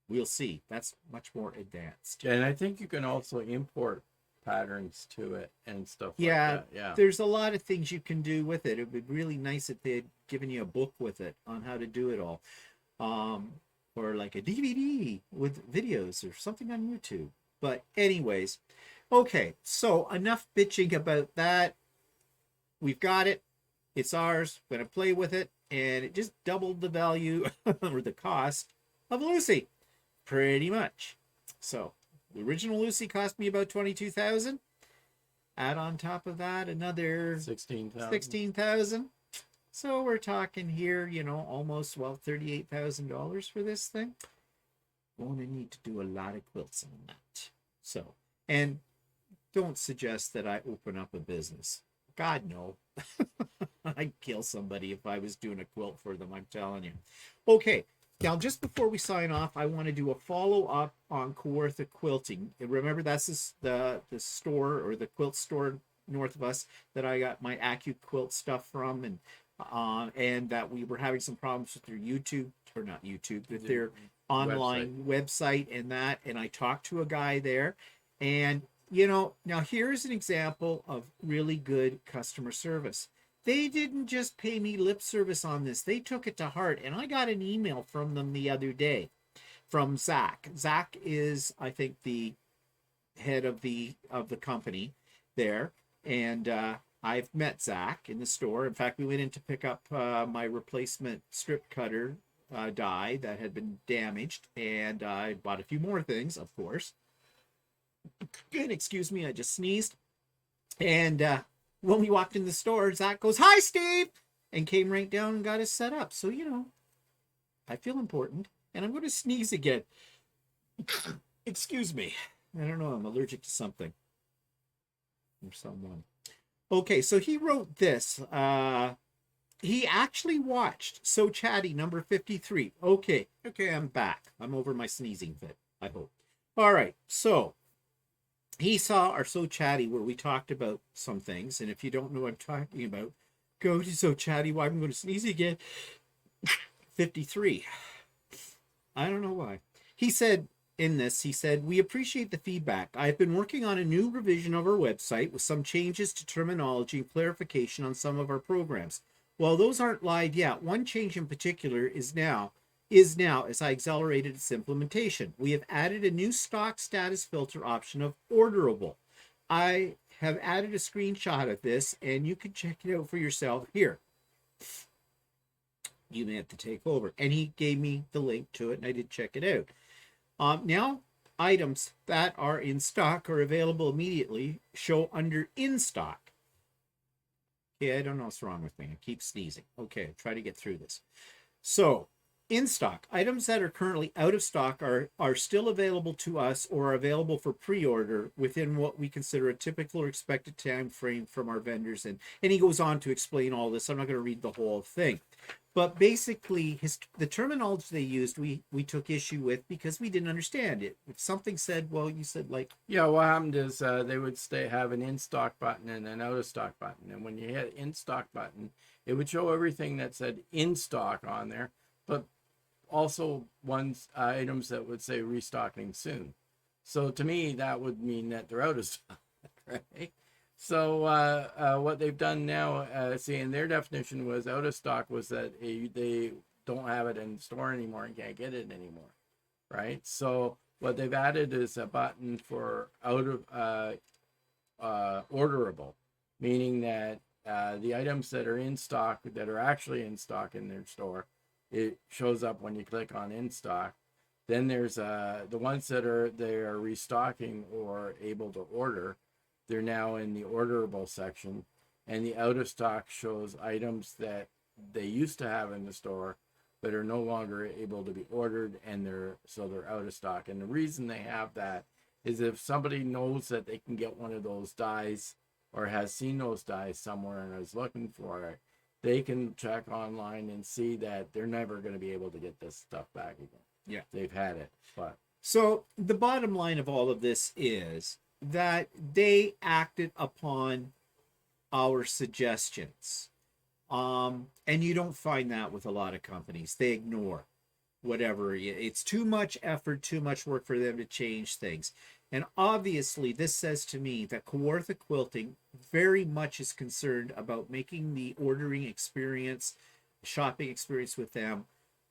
We'll see. That's much more advanced. And I think you can also import patterns to it and stuff like that. Yeah. There's a lot of things you can do with it. It would be really nice if they had given you a book with it on how to do it all. Or like a DVD with videos or something on YouTube. But anyways, okay, so enough bitching about that. We've got it. It's ours. We're going to play with it. And it just doubled the value or the cost of Lucy. Pretty much. So the original Lucy cost me about $22,000. Add on top of that another $16,000. So we're talking here, almost $38,000 for this thing. Going to need to do a lot of quilts on that. So, and don't suggest that I open up a business. God, no. I'd kill somebody if I was doing a quilt for them, I'm telling you. Okay, now just before we sign off, I want to do a follow-up on Kawartha Quilting. And remember, that's the store, or the quilt store north of us, that I got my APQS stuff from, and that we were having some problems with their YouTube, or not YouTube, with their online website and that. And I talked to a guy there, and now here's an example of really good customer service. They didn't just pay me lip service on this. They took it to heart. And I got an email from them the other day from Zach. Zach is, I think, the head of the company there. And I've met Zach in the store. In fact, we went in to pick up my replacement strip cutter die that had been damaged. And I bought a few more things, of course. And excuse me, I just sneezed. And when we walked in the store, Zach goes, "Hi, Steve," and came right down and got us set up. So, I feel important. And I'm going to sneeze again. Excuse me. I don't know. I'm allergic to something. Or someone. Okay, so he wrote this. He actually watched So Chatty number 53. Okay, I'm back. I'm over my sneezing fit, I hope. All right, so he saw our So Chatty where we talked about some things. And if you don't know what I'm talking about, go to So Chatty. Why I'm going to sneeze again. 53. I don't know why. He said, "We appreciate the feedback. I've been working on a new revision of our website with some changes to terminology and clarification on some of our programs. While those aren't live yet, one change in particular is now as I accelerated its implementation. We have added a new stock status filter option of orderable. I have added a screenshot of this, and you can check it out for yourself here. You may have to take over." And he gave me the link to it, and I did check it out. Now, items that are in stock or available immediately show under in stock. Okay, I don't know what's wrong with me. I keep sneezing. Okay, I'll try to get through this. So, in stock, items that are currently out of stock are still available to us or are available for pre-order within what we consider a typical or expected time frame from our vendors. And he goes on to explain all this. I'm not going to read the whole thing. But basically, the terminology they used, we took issue with because we didn't understand it. If something said, well, you said like... Yeah, what happened is they would have an in-stock button and an out-of-stock button. And when you hit in-stock button, it would show everything that said in-stock on there, but also items that would say restocking soon. So to me, that would mean that they're out of stock, right? So what they've done now, in their definition was out of stock was that they don't have it in the store anymore and can't get it anymore, right? So what they've added is a button for out of orderable, meaning that the items that are in stock, that are actually in stock in their store, it shows up when you click on in stock. Then there's the ones that they are restocking or able to order. They're now in the orderable section. and the out of stock shows items that they used to have in the store but are no longer able to be ordered, and they're out of stock. And the reason they have that is if somebody knows that they can get one of those dies or has seen those dies somewhere and is looking for it, they can check online and see that they're never going to be able to get this stuff back again. Yeah, they've had it. But so the bottom line of all of this is that they acted upon our suggestions. And you don't find that with a lot of companies. They ignore whatever. It's too much effort, too much work for them to change things. And obviously, this says to me that Kawartha Quilting very much is concerned about making the ordering experience, shopping experience with them,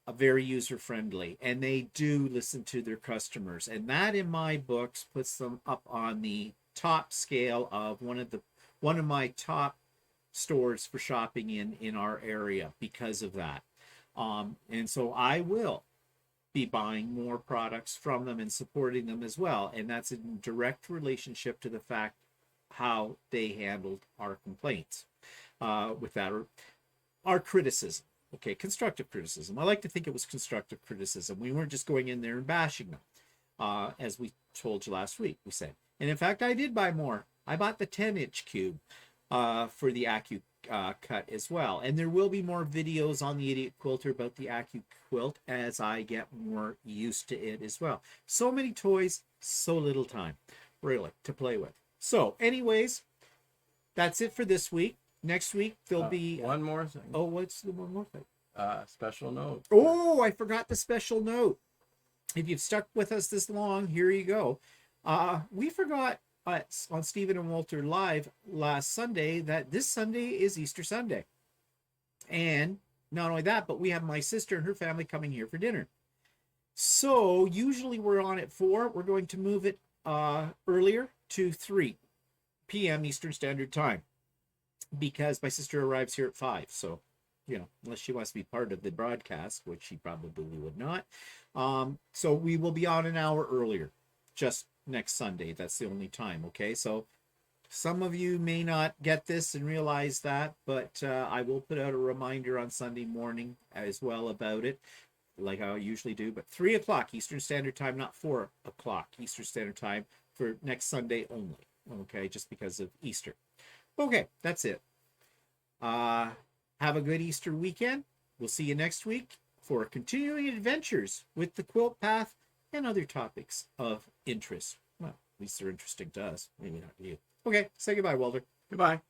very user-friendly. And they do listen to their customers. And that, in my books, puts them up on the top scale of one of my top stores for shopping in our area because of that. And so I will be buying more products from them and supporting them as well. And that's in direct relationship to the fact how they handled our complaints with that, or our criticism. Okay, constructive criticism. I like to think it was constructive criticism. We weren't just going in there and bashing them, as we told you last week, we said. And in fact, I did buy more. I bought the 10-inch cube for the APQ cut as well. And there will be more videos on the Idiot Quilter about the APQ quilt as I get more used to it as well. So many toys, so little time, really, to play with. So anyways, that's it for this week. Next week, there'll be... one more thing. Oh, what's the one more thing? Special note. Oh, I forgot the special note. If you've stuck with us this long, here you go. We forgot on Stephen and Walter Live last Sunday that this Sunday is Easter Sunday. And not only that, but we have my sister and her family coming here for dinner. So usually we're on at 4. We're going to move it earlier to 3 p.m. Eastern Standard Time, because my sister arrives here at 5. So, you know, unless she wants to be part of the broadcast, which she probably would not. So we will be on an hour earlier, just next Sunday. That's the only time. Okay. So some of you may not get this and realize that, but I will put out a reminder on Sunday morning as well about it, like I usually do. But 3 o'clock Eastern Standard Time, not 4 o'clock Eastern Standard Time for next Sunday only. Okay. Just because of Easter. Okay. That's it. Have a good Easter weekend. We'll see you next week for continuing adventures with the quilt path and other topics of interest. Well, at least they're interesting to us. Maybe not to you. Okay, say goodbye, Walter. Goodbye.